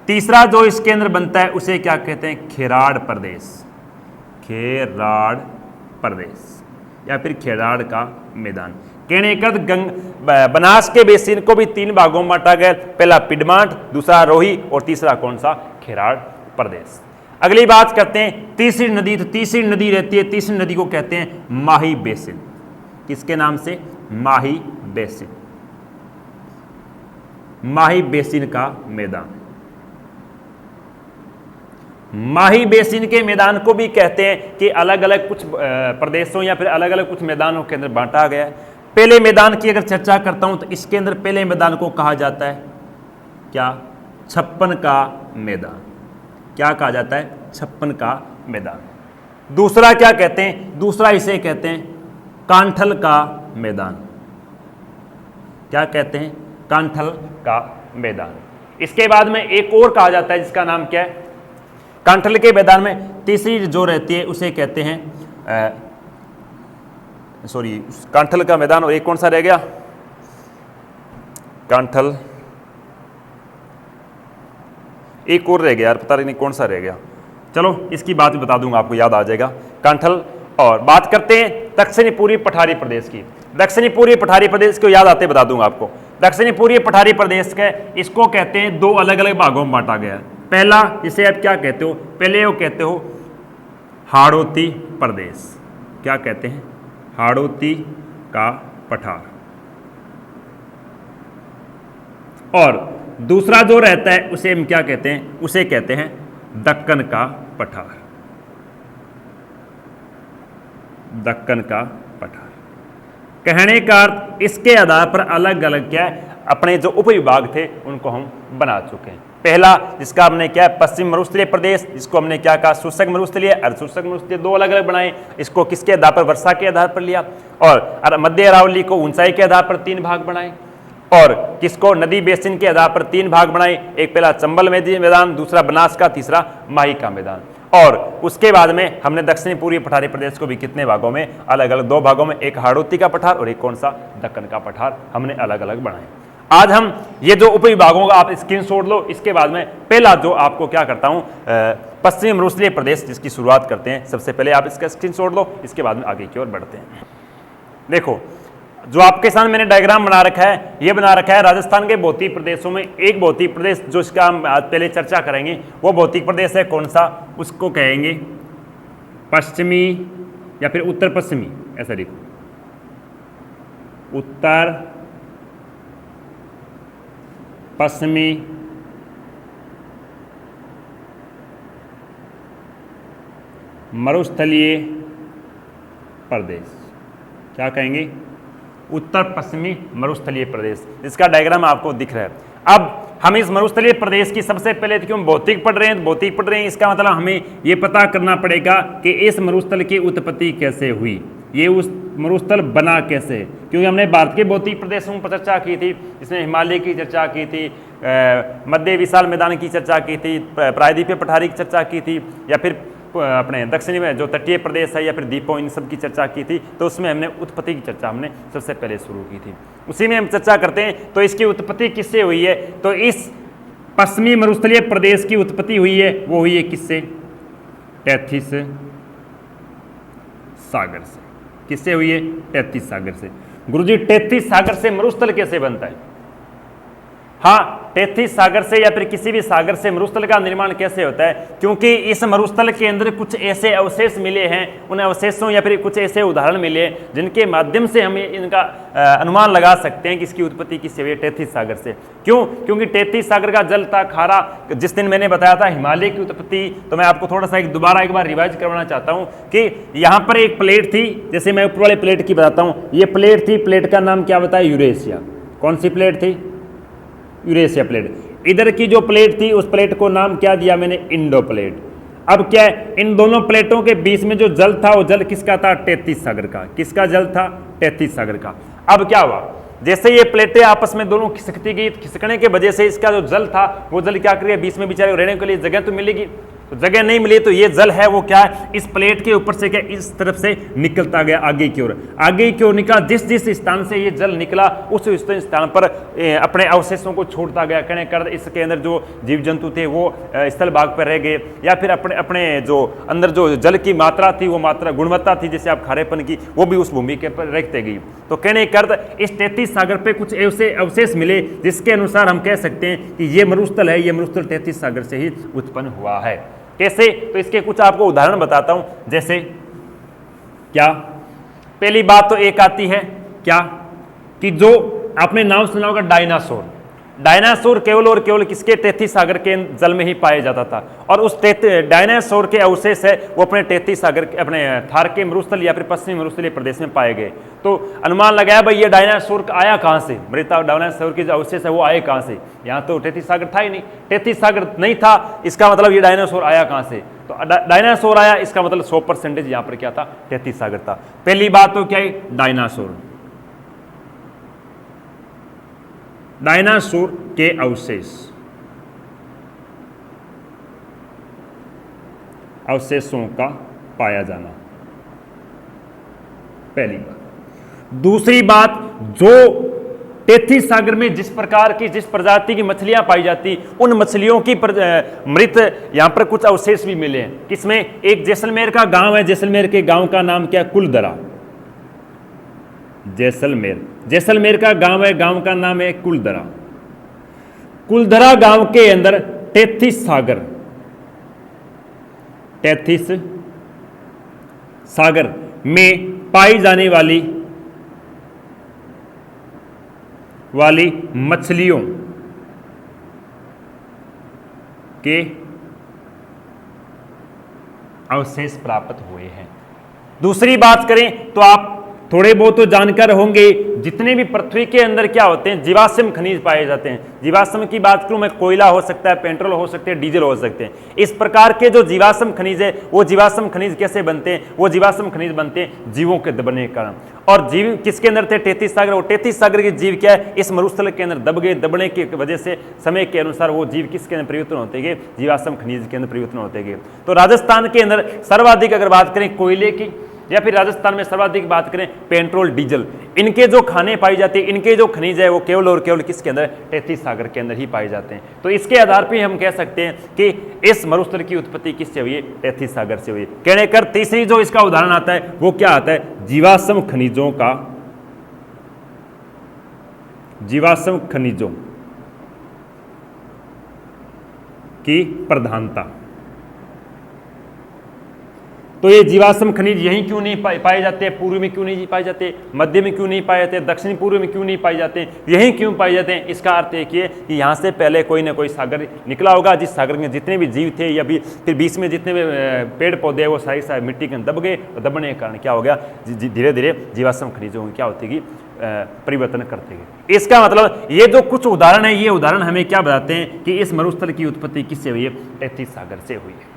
तीसरा जो इसके अंदर बनता है उसे क्या कहते हैं, खेराड़ प्रदेश। खेराड़ प्रदेश या फिर खेराड़ का मैदान। कहने का बनास के बेसिन को भी 3 भागों में बांटा गया। पहला पिडमांट, दूसरा रोही और तीसरा कौन सा, खेराड़ प्रदेश। अगली बात करते हैं तीसरी नदी। तो तीसरी नदी रहती है, तीसरी नदी को कहते हैं माही बेसिन। किसके नाम से, माही बेसिन। माही बेसिन का मैदान। माही बेसिन के मैदान को भी कहते हैं कि अलग अलग कुछ प्रदेशों या फिर अलग अलग कुछ मैदानों के अंदर बांटा गया है। पहले मैदान की अगर चर्चा करता हूं तो इसके अंदर पहले मैदान को कहा जाता है क्या, 56 का मैदान। क्या कहा जाता है, 56 का मैदान। दूसरा क्या कहते हैं, दूसरा इसे कहते हैं कांठल का मैदान। क्या कहते हैं, कांठल का मैदान। इसके बाद में एक और कहा जाता है जिसका नाम क्या है, कांठल के मैदान में तीसरी जो रहती है उसे कहते हैं कांठल का मैदान। और एक कौन सा रह गया, कांठल, एक और रह गया यार, पता नहीं कौन सा रह गया। चलो इसकी बात बता दूंगा, आपको याद आ जाएगा, कांठल। और बात करते हैं दक्षिणी पूर्वी पठारी प्रदेश की। दक्षिणी पूर्वी पठारी प्रदेश को याद आते बता दूंगा आपको। दक्षिणी पूर्वी पठारी प्रदेश के इसको कहते हैं 2 अलग अलग भागों में बांटा गया है। पहला जिसे आप क्या कहते हो, पहले वो कहते हो हाड़ौती प्रदेश। क्या कहते हैं, हाड़ौती का पठार। और दूसरा जो रहता है उसे हम क्या कहते हैं, उसे कहते हैं दक्कन का पठार। दक्कन का पठार कहने का अर्थ इसके आधार पर अलग अलग क्या है अपने जो उपविभाग थे उनको हम बना चुके हैं। पहला जिसका हमने क्या है पश्चिम मरुस्थलीय प्रदेश, जिसको हमने क्या कहा शुष्क मरुस्थलीय, अर्धशुष्क मरुस्थलीय, दो अलग अलग बनाए। इसको किसके आधार पर, वर्षा के आधार पर लिया। और मध्य अरावली को ऊंचाई के आधार पर 3 भाग बनाए। और किसको नदी बेसिन के आधार पर 3 भाग बनाए, एक पहला चंबल मैदान, दूसरा बनास का, तीसरा माही का मैदान। और उसके बाद में हमने दक्षिणी पूर्वी पठारी प्रदेश को भी कितने भागों में, अलग अलग 2 भागों में, एक हाड़ौती का पठार और एक कौन सा, दक्कन का पठार हमने अलग अलग बनाए। आज हम ये जो उपविभागों का आप स्क्रीनशॉट लो, इसके बाद में पहला जो आपको क्या करता हूं पश्चिमी मरुस्थलीय प्रदेश जिसकी शुरुआत करते हैं। सबसे पहले आप इसका स्क्रीनशॉट लो, इसके बाद में आगे की ओर बढ़ते हैं। देखो जो आपके सामने मैंने डायग्राम बना रखा है, ये बना रखा है राजस्थान के भौतिक प्रदेशों में एक भौतिक प्रदेश जो इसका हम आज पहले चर्चा करेंगे, वो भौतिक प्रदेश है कौन सा, उसको कहेंगे पश्चिमी या फिर उत्तर पश्चिमी, ऐसा लिखो, उत्तर पश्चिमी मरुस्थलीय प्रदेश। क्या कहेंगे, उत्तर पश्चिमी मरुस्थलीय प्रदेश, जिसका डायग्राम आपको दिख रहा है। अब हम इस मरुस्थलीय प्रदेश की सबसे पहले क्यों भौतिक पढ़ रहे हैं, भौतिक पढ़ रहे हैं इसका मतलब हमें यह पता करना पड़ेगा कि इस मरुस्थल की उत्पत्ति कैसे हुई, ये उस मरुस्थल बना कैसे। क्योंकि हमने भारत के भौतिक प्रदेशों पर चर्चा की थी, इसमें हिमालय की चर्चा की थी, मध्य विशाल मैदान की चर्चा की थी, प्रायद्वीपीय पठारी की चर्चा की थी, या फिर अपने दक्षिणी में जो तटीय प्रदेश है या फिर द्वीपों, इन सब की चर्चा की थी। तो उसमें हमने उत्पत्ति की चर्चा हमने सबसे पहले शुरू की थी, उसी में हम चर्चा करते हैं। तो इसकी उत्पत्ति किससे हुई है, तो इस पश्चिमी मरुस्थलीय प्रदेश की उत्पत्ति हुई है, वो हुई है किससे, तैथिस सागर से। किससे हुई है, तैथिस सागर से। गुरुजी तैथिस सागर से मरुस्थल कैसे बनता है, हाँ तैथिस सागर से या फिर किसी भी सागर से मरुस्थल का निर्माण कैसे होता है, क्योंकि इस मरुस्थल के अंदर कुछ ऐसे अवशेष मिले हैं, उन अवशेषों या फिर कुछ ऐसे उदाहरण मिले हैं जिनके माध्यम से हमें इनका अनुमान लगा सकते हैं कि इसकी उत्पत्ति किससे हुई है, तैथिस सागर से। क्यों, क्योंकि तैथिस सागर का जल था खारा। जिस दिन मैंने बताया था हिमालय की उत्पत्ति, तो मैं आपको थोड़ा सा दोबारा एक बार रिवाइज करवाना चाहता हूँ कि यहाँ पर एक प्लेट थी, जैसे मैं ऊपर वाले प्लेट की बताता हूँ, ये प्लेट थी, प्लेट का नाम क्या बताया, यूरेशिया। कौन सी प्लेट थी, यूरेशिया प्लेट। इधर की जो प्लेट थी उस प्लेट को नाम क्या दिया मैंने, इंडो प्लेट। अब क्या है, इन दोनों प्लेटों के बीच में जो जल था वो जल किसका था, तैथिस सागर का। किसका जल था, तैथिस सागर का। अब क्या हुआ, जैसे ये प्लेटें आपस में दोनों खिसकती गई, खिसकने के वजह से इसका जो जल था वो जल क्या करेगा, बीच में बेचारे रहने के लिए जगह तो मिलेगी, तो जगह नहीं मिली, तो ये जल है वो क्या है, इस प्लेट के ऊपर से क्या इस तरफ से निकलता गया आगे की ओर, आगे की ओर निकला। जिस जिस स्थान से ये जल निकला उस स्थान पर अपने अवशेषों को छोड़ता गया। कहने कर इसके अंदर जो जीव जंतु थे वो स्थल भाग पर रह गए, या फिर अपने अपने जो अंदर जो जल की मात्रा थी वो मात्रा गुणवत्ता थी जैसे आप खारेपन की, वो भी उस भूमि के पर रखते गई। तो कहने कर इस तैथिस सागर पे कुछ ऐसे अवशेष मिले जिसके अनुसार हम कह सकते हैं कि ये मरुस्थल है, ये मरुस्थल तैथिस सागर से ही उत्पन्न हुआ है। कैसे, तो इसके कुछ आपको उदाहरण बताता हूं। जैसे क्या, पहली बात तो एक आती है क्या, कि जो आपने नाम सुना होगा डायनासोर। डायनासोर केवल और केवल किसके, तैथिस सागर के जल में ही पाया जाता था। और उस डायनासोर के अवशेष है वो अपने तैथिस सागर के, अपने थार के मरुस्थल या फिर पश्चिमी मरुस्थलीय प्रदेश में पाए गए। तो अनुमान लगाया भाई ये डायनासोर आया कहाँ से, मृत डायनासोर के जो अवशेष है वो आए कहाँ से। यहाँ तो तैथिस सागर था ही नहीं, तैथिस सागर नहीं था, इसका मतलब ये डायनासोर आया कहाँ से। तो डायनासोर आया, इसका मतलब 100% यहाँ पर क्या था, तैथिस सागर था। पहली बात तो क्या है, डायनासोर, डायनासोर के अवशेषों का पाया जाना, पहली बात। दूसरी बात, जो तैथिस सागर में जिस प्रकार की, जिस प्रजाति की मछलियां पाई जाती, उन मछलियों की मृत यहां पर कुछ अवशेष भी मिले हैं। किसमें, एक जैसलमेर का गांव है, जैसलमेर के गांव का नाम क्या, कुलधरा। जैसलमेर का गांव है, गांव का नाम है कुलधरा। कुलधरा गांव के अंदर तैथिस सागर में पाई जाने वाली वाली मछलियों के अवशेष प्राप्त हुए हैं। दूसरी बात करें तो आप थोड़े बहुत तो जानकार होंगे, जितने भी पृथ्वी के अंदर क्या होते हैं, जीवाश्म खनिज पाए जाते हैं। जीवाश्म की बात करूं मैं, कोयला हो सकता है, पेट्रोल हो सकते हैं, डीजल हो सकते हैं। इस प्रकार के जो जीवाश्म खनिज है, वो जीवाश्म खनिज कैसे बनते हैं? वो जीवाश्म खनिज बनते हैं जीवों के दबने के कारण। और जीव किसके अंदर थे? 33 सागर। वो 33 सागर के जीव क्या है? इस मरुस्थल के अंदर दब गए। दबने की वजह से समय के अनुसार वो जीव किसके अंदर परिवर्तन होते गए? जीवाश्म खनिज के अंदर परिवर्तन होते गए। तो राजस्थान के अंदर सर्वाधिक अगर बात करें कोयले की, या फिर राजस्थान में सर्वाधिक बात करें पेट्रोल डीजल, इनके जो खाने पाई जाती है, इनके जो खनिज है, वो केवल और केवल किसके अंदर? 33 सागर के अंदर ही पाए जाते हैं। तो इसके आधार पर हम कह सकते हैं कि इस मरुस्थल की उत्पत्ति किससे हुई है? 33 सागर से हुई है। कहने कर तीसरी जो इसका उदाहरण आता है वो क्या आता है? जीवाश्म खनिजों की प्रधानता। तो ये जीवाश्म खनिज यहीं क्यों नहीं पाए जाते? पूर्व में क्यों नहीं पाए जाते? मध्य में क्यों नहीं पाए जाते? दक्षिण पूर्व में क्यों नहीं पाए जाते? यहीं क्यों पाए जाते हैं? इसका अर्थ एक ये कि यहाँ से पहले कोई ना कोई सागर निकला होगा, जिस सागर में जितने भी जीव थे, या फिर बीच में जितने भी पेड़ पौधे वो सारी मिट्टी के दब गए। और दबने के कारण क्या हो गया? धीरे धीरे जीवाश्म खनिजों की क्या होती गई? परिवर्तन करते गए। इसका मतलब ये जो कुछ उदाहरण है, ये उदाहरण हमें क्या बताते हैं कि इस मरुस्थल की उत्पत्ति किससे हुई है? 33 सागर से हुई है,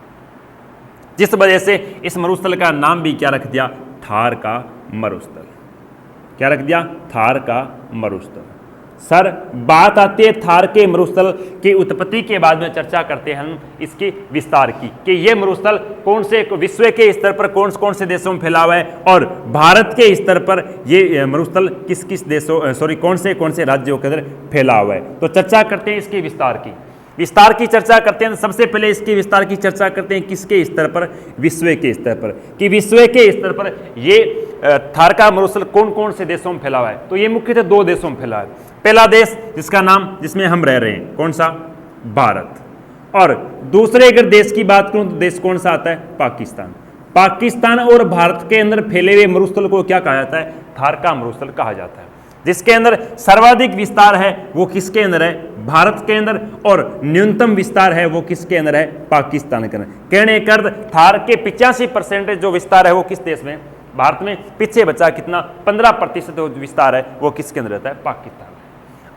जिस वजह से इस मरुस्थल का नाम भी क्या रख दिया? थार का मरुस्थल। क्या रख दिया? थार का मरुस्थल। सर बात आती है थार के मरुस्थल की उत्पत्ति के बाद में चर्चा करते हैं हम इसके विस्तार की, कि ये मरुस्थल कौन से विश्व के स्तर पर कौन कौन से देशों में फैला हुआ है, और भारत के स्तर पर ये मरुस्थल किस किस देशों कौन से राज्यों के अंदर फैला हुआ है। तो चर्चा करते हैं इसके विस्तार की चर्चा करते हैं। सबसे पहले इसके विस्तार की चर्चा करते हैं किसके स्तर पर? विश्व के स्तर पर। कि विश्व के स्तर पर ये थार का मरुस्थल कौन कौन से देशों में फैला हुआ है? तो ये मुख्यतः 2 देशों में फैला है। पहला देश जिसका नाम, जिसमें हम रह रहे हैं, कौन सा? भारत। और दूसरे अगर देश की बात करूं तो देश कौन सा आता है? पाकिस्तान। पाकिस्तान और भारत के अंदर फैले हुए मरुस्थल को क्या कहा जाता है? थार का मरुस्थल कहा जाता है। जिसके अंदर सर्वाधिक विस्तार है वो किसके अंदर है? भारत के अंदर। और न्यूनतम विस्तार है वो किसके अंदर है? पाकिस्तान के अंदर। कहने का अर्थ थार के 85% जो विस्तार है वो किस देश में? भारत में। पीछे बचा कितना? 15% जो विस्तार है वो किसके अंदर रहता है? पाकिस्तान।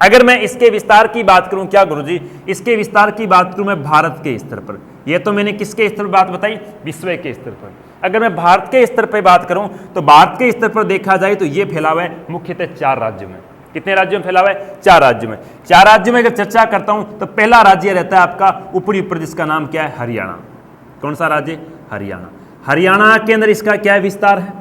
अगर मैं इसके विस्तार की बात करूं, क्या गुरुजी? इसके विस्तार की बात करूं मैं भारत के स्तर पर। यह तो मैंने किसके स्तर पर बात बताई? विश्व के स्तर पर। अगर मैं भारत के स्तर पर बात करूं तो भारत के स्तर पर देखा जाए तो यह फैला हुआ है मुख्यतः 4 राज्यों में। कितने राज्यों में फैला हुआ है? 4 राज्यों में। 4 राज्यों में अगर चर्चा करता हूं तो पहला राज्य रहता है आपका ऊपरी ऊपर, जिसका नाम क्या है? हरियाणा। कौन सा राज्य? हरियाणा। हरियाणा के अंदर इसका क्या विस्तार है?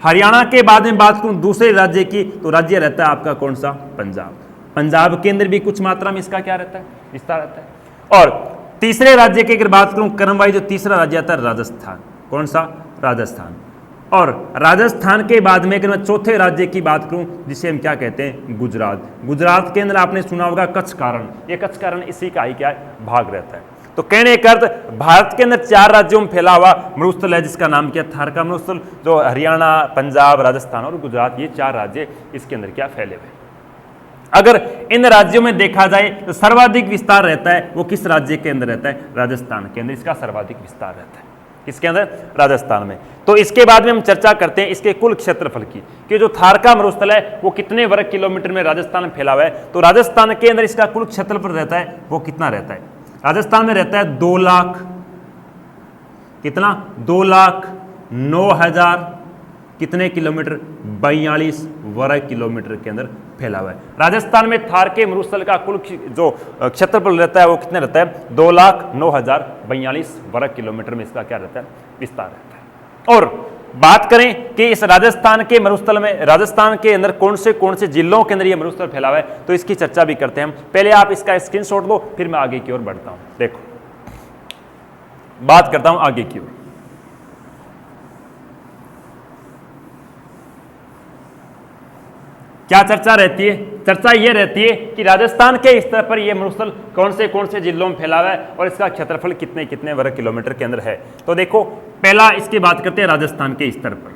हरियाणा के बाद में बात करूं दूसरे राज्य की तो राज्य रहता है आपका कौन सा? पंजाब। पंजाब के अंदर भी कुछ मात्रा में इसका क्या रहता है? विस्तार रहता है। और तीसरे राज्य की अगर बात करूं क्रमवाइज, जो तीसरा राज्य आता है राजस्थान। कौन सा? राजस्थान। और राजस्थान के बाद में अगर मैं चौथे राज्य की बात करूं जिसे हम क्या कहते हैं? गुजरात। गुजरात के अंदर आपने सुना होगा कच्छ कारण। ये कच्छ कारण इसी का ही क्या है? भाग रहता है। तो कहने का अर्थ भारत के अंदर 4 राज्यों में फैला हुआ मरुस्थल है जिसका नाम क्या? थार का मरुस्थल। जो हरियाणा, पंजाब, राजस्थान और गुजरात, ये 4 राज्य इसके अंदर क्या फैले हुए। अगर इन राज्यों में देखा जाए तो सर्वाधिक विस्तार रहता है वो किस राज्य के अंदर रहता है? राजस्थान के अंदर इसका सर्वाधिक विस्तार रहता है। किसके अंदर? राजस्थान में। तो इसके बाद में हम चर्चा करते हैं इसके कुल क्षेत्रफल की, कि जो थार का मरुस्थल है वो कितने वर्ग किलोमीटर में राजस्थान में फैला हुआ है। तो राजस्थान के अंदर इसका कुल क्षेत्रफल रहता है वो कितना रहता है? राजस्थान में रहता है 2 लाख, कितना? 2,09,000 कितने किलोमीटर? 42 वर्ग किलोमीटर के अंदर फैला हुआ है। राजस्थान में थार के मरुस्थल का कुल जो क्षेत्रफल रहता है वो कितने रहता है? 2,09,042 वर्ग किलोमीटर में इसका क्या रहता है? विस्तार रहता है। और बात करें कि इस राजस्थान के मरुस्थल में, राजस्थान के अंदर कौन से जिलों के अंदर ये मरुस्थल फैला हुआ है, तो इसकी चर्चा भी करते हैं हम। पहले आप इसका स्क्रीनशॉट लो, फिर मैं आगे की ओर बढ़ता हूं। देखो, बात करता हूं आगे की ओर। क्या चर्चा रहती है? चर्चा यह रहती है कि राजस्थान के स्तर पर यह मरुस्थल कौन से जिलों में फैला हुआ है और इसका क्षेत्रफल कितने कितने वर्ग किलोमीटर के अंदर है। तो देखो, पहला इसकी बात करते हैं राजस्थान के स्तर पर।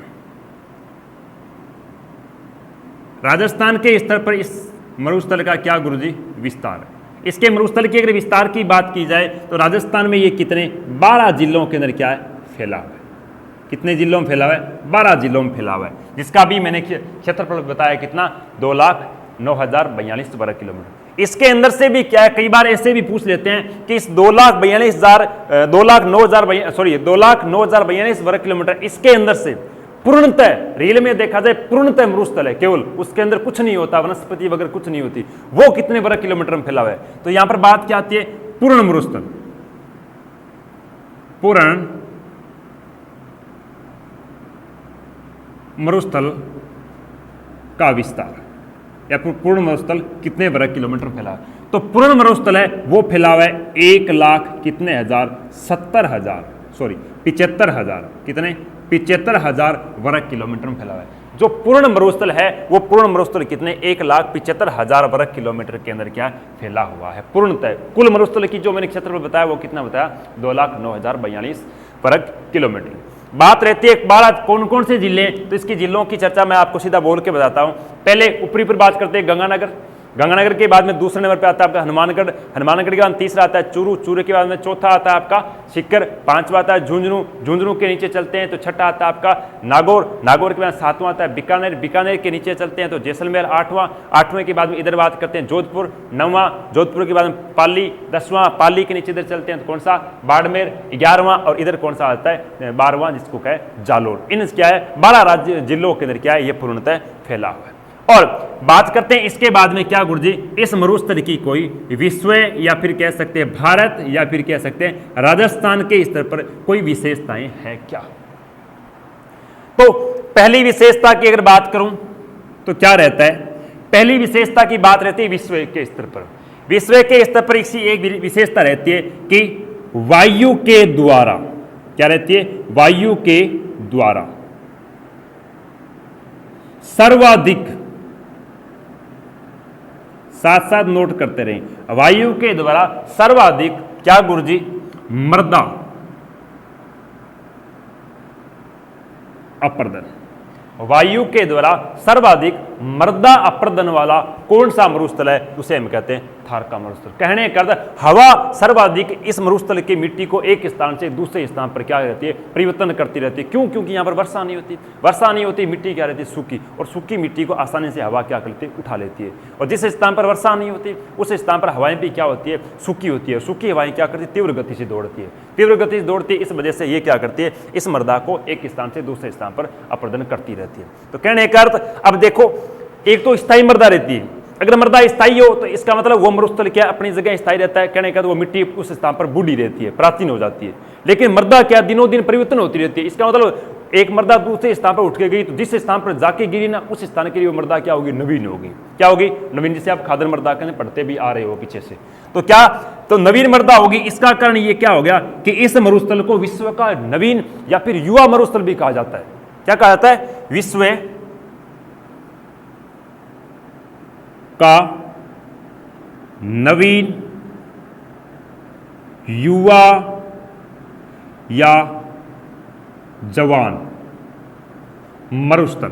राजस्थान के स्तर पर इस मरुस्थल का क्या गुरुजी विस्तार है। इसके मरुस्थल की अगर विस्तार की बात की जाए तो राजस्थान में ये कितने 12 जिलों के अंदर क्या है फैला हुआ है। कितने जिलों में फैला हुआ है 12 जिलों में फैला हुआ है, जिसका भी मैंने क्षेत्रफल बताया कितना 2,09,042 वर्ग किलोमीटर। इसके अंदर से भी क्या है, कई बार ऐसे भी पूछ लेते हैं कि इस 2,09,042 वर्ग किलोमीटर इसके अंदर से पूर्णतः रियल में देखा जाए पूर्णतः मरुस्थल है, केवल उसके अंदर कुछ नहीं होता, वनस्पति वगैरह कुछ नहीं होती, वो कितने वर्ग किलोमीटर में फैला हुआ है। तो यहां पर बात क्या आती है पूर्ण मरुस्थल, पूर्ण मरुस्थल का विस्तार या पूर्ण मरुस्थल कितने वर्ग किलोमीटर फैला है। तो पूर्ण मरुस्थल है वो फैला हुआ है 1,00,000 कितने हजार 75,000 कितने 75,000 वर्ग किलोमीटर में फैला हुआ है। जो पूर्ण मरुस्थल है वो पूर्ण मरुस्थल कितने 1,75,000 वर्ग किलोमीटर के अंदर क्या फैला हुआ है पूर्णतः। कुल मरुस्थल की जो मैंने क्षेत्रफल बताया वो कितना बताया 2,09,042 वर्ग किलोमीटर। बात रहती है 12 कौन कौन से जिले, तो इसकी जिलों की चर्चा मैं आपको सीधा बोल के बताता हूं। पहले ऊपरी पर बात करते हैं गंगानगर, गंगानगर के बाद में दूसरे नंबर पे आता है आपका हनुमानगढ़, हनुमानगढ़ के बाद तीसरा आता है चूरू, चूरू के बाद में चौथा आता है आपका सीकर, पांचवा आता है झुंझुनू, झुंझुनू के नीचे चलते हैं तो छठा आता है आपका नागौर, नागौर के बाद सातवां आता है बीकानेर, बीकानेर के नीचे चलते हैं तो जैसलमेर आठवां, आठवें के बाद में इधर बात करते हैं जोधपुर, नौवां, जोधपुर के बाद में पाली, 10वां, पाली के नीचे इधर चलते हैं तो कौन सा बाड़मेर, 11वां और इधर कौन सा आता है 12वां जिसको कहे जालोर। इन क्या है 12 राज्य जिलों के अंदर क्या है ये पूर्णतः फैला हुआ है। और बात करते हैं इसके बाद में क्या गुरुजी इस मरुस्थल की कोई विश्व या फिर कह सकते हैं भारत या फिर कह सकते हैं राजस्थान के स्तर पर कोई विशेषताएं हैं क्या। तो पहली विशेषता की अगर बात करूं तो क्या रहता है, पहली विशेषता की बात रहती है विश्व के स्तर पर। विश्व के स्तर पर इसी एक विशेषता रहती है कि वायु के द्वारा क्या रहती है, वायु के द्वारा सर्वाधिक, साथ साथ नोट करते रहें, वायु के द्वारा सर्वाधिक क्या गुरुजी मृदा अपर्दन, वायु के द्वारा सर्वाधिक मृदा अपर्दन वाला कौन सा मरुस्थल है उसे हम कहते हैं थार का मरुस्थल। कहने का अर्थ हवा सर्वाधिक इस मरुस्थल की मिट्टी को एक स्थान से दूसरे स्थान पर क्या रहती है परिवर्तन करती रहती है। क्यों? क्योंकि यहाँ पर वर्षा नहीं होती, वर्षा नहीं होती मिट्टी क्या रहती है सूखी, और सूखी मिट्टी को आसानी से हवा क्या करती है उठा लेती है। और जिस स्थान पर वर्षा नहीं होती उस स्थान पर हवाएं भी क्या होती है सूखी होती है, सूखी हवाएं क्या करती है तीव्र गति से दौड़ती है, तीव्र गति से दौड़ती है। इस वजह से ये क्या करती है इस मृदा को एक स्थान से दूसरे स्थान पर अपर्दन करती रहती है। तो कहने का अर्थ अब देखो एक तो स्थायी मृदा रहती है, अगर मृदा स्थायी हो तो इसका मतलब वो मरुस्थल क्या अपनी जगह स्थायी रहता है, कहने का वो मिट्टी उस स्थान पर बूढ़ी रहती है प्राचीन हो जाती है। लेकिन मृदा क्या दिनों दिन परिवर्तन होती रहती है, इसका मतलब एक मृदा दूसरे स्थान पर उठ के गई तो जिस स्थान पर जाके गिरी ना उस स्थान के लिए वो मृदा क्या होगी नवीन होगी, क्या होगी नवीन, जिसे आप खादर मृदा कहते पढ़ते भी आ रहे हो पीछे से, तो क्या तो नवीन मृदा होगी। इसका कारण ये क्या हो गया कि इस मरुस्थल को विश्व का नवीन या फिर युवा मरुस्थल भी कहा जाता है। क्या कहा जाता है विश्व का नवीन युवा या जवान मरुस्थल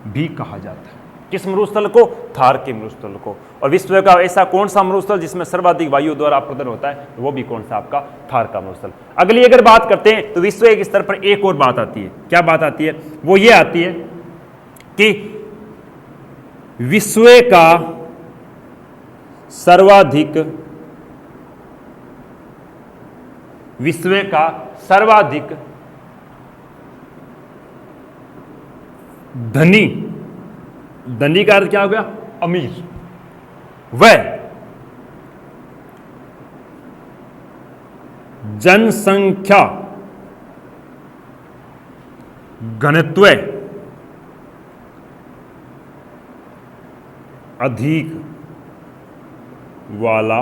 भी कहा जाता है। किस मरुस्थल को? थार के मरुस्थल को। और विश्व का ऐसा कौन सा मरुस्थल जिसमें सर्वाधिक वायु द्वारा अपर्दन होता है वो भी कौन सा आपका थार का मरुस्थल। अगली अगर बात करते हैं तो विश्व के स्तर पर एक और बात आती है, क्या बात आती है वो ये आती है कि विश्व का सर्वाधिक धनी, धनी का अर्थ क्या हो गया अमीर, वह जनसंख्या घनत्व अधिक वाला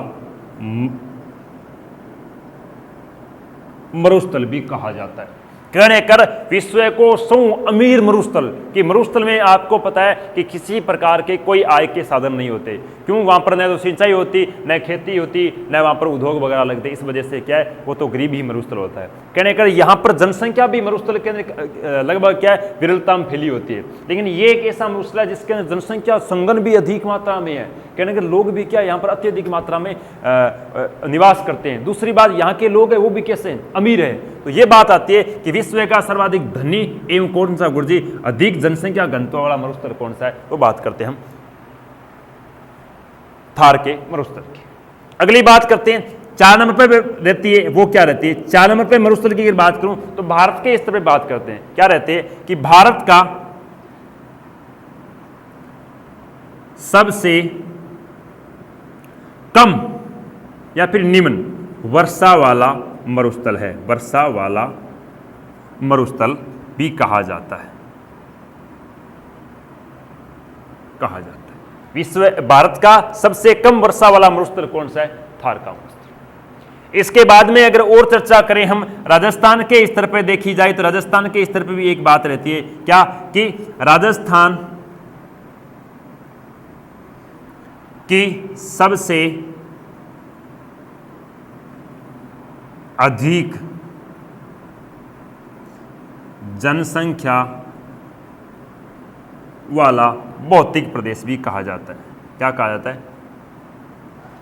मरुस्थल भी कहा जाता है। कहने कर विश्व को सौ अमीर मरुस्थल कि मरुस्थल में आपको पता है कि किसी प्रकार के कोई आय के साधन नहीं होते। क्यों? वहां पर न तो सिंचाई होती, न खेती होती, न वहां पर उद्योग वगैरह लगते। इस वजह से क्या है, वो तो गरीब ही मरुस्थल होता है। कहने कर यहाँ पर जनसंख्या भी मरुस्थल के अंदर लगभग क्या है, विरलता में फैली होती है। लेकिन ये एक ऐसा मरुस्थल है जिसके अंदर जनसंख्या संगन भी अधिक मात्रा में है। कहने के लोग भी क्या यहाँ पर अत्यधिक मात्रा में निवास करते हैं। दूसरी बात, यहाँ के लोग हैं वो भी कैसे हैं, अमीर है। तो ये बात आती है कि विश्व का सर्वाधिक धनी एवं कौन सा गुरुजी अधिक जनसंख्या घनत्व वाला मरुस्थल कौन सा है, तो बात करते हैं हम थार के मरुस्थल की। अगली बात करते हैं 4 नंबर पे रहती है, वो क्या रहती है 4 नंबर पे मरुस्थल की अगर बात करूं तो भारत के स्तर पे बात करते हैं। क्या रहते हैं कि भारत का सबसे कम या फिर निम्न वर्षा वाला मरुस्थल है। वर्षा वाला मरुस्थल भी कहा जाता है, कहा जाता है। विश्व भारत का सबसे कम वर्षा वाला मरुस्थल कौन सा है, थार का मरुस्थल। इसके बाद में अगर और चर्चा करें हम राजस्थान के स्तर पर देखी जाए तो राजस्थान के स्तर पर भी एक बात रहती है, क्या कि राजस्थान की सबसे अधिक जनसंख्या वाला भौतिक प्रदेश भी कहा जाता है। क्या कहा जाता है,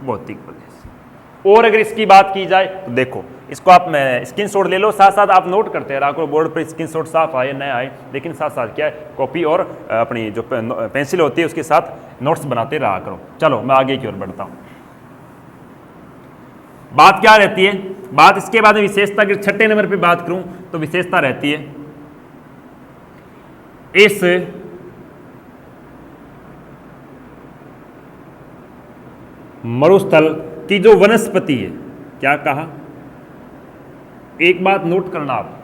भौतिक प्रदेश। और अगर इसकी बात की जाए तो देखो, इसको आप स्क्रीनशॉट ले लो, साथ साथ आप नोट करते रहा करो। बोर्ड पर स्क्रीनशॉट साफ आए न आए, लेकिन साथ साथ क्या है, कॉपी और अपनी जो पेंसिल होती है उसके साथ नोट्स बनाते रहा करो। चलो मैं आगे की ओर बढ़ता हूं। बात क्या रहती है, बात इसके बाद में विशेषता, अगर 6 नंबर पे बात करूं तो विशेषता रहती है इस मरुस्थल की जो वनस्पति है। क्या कहा, एक बात नोट करना, आप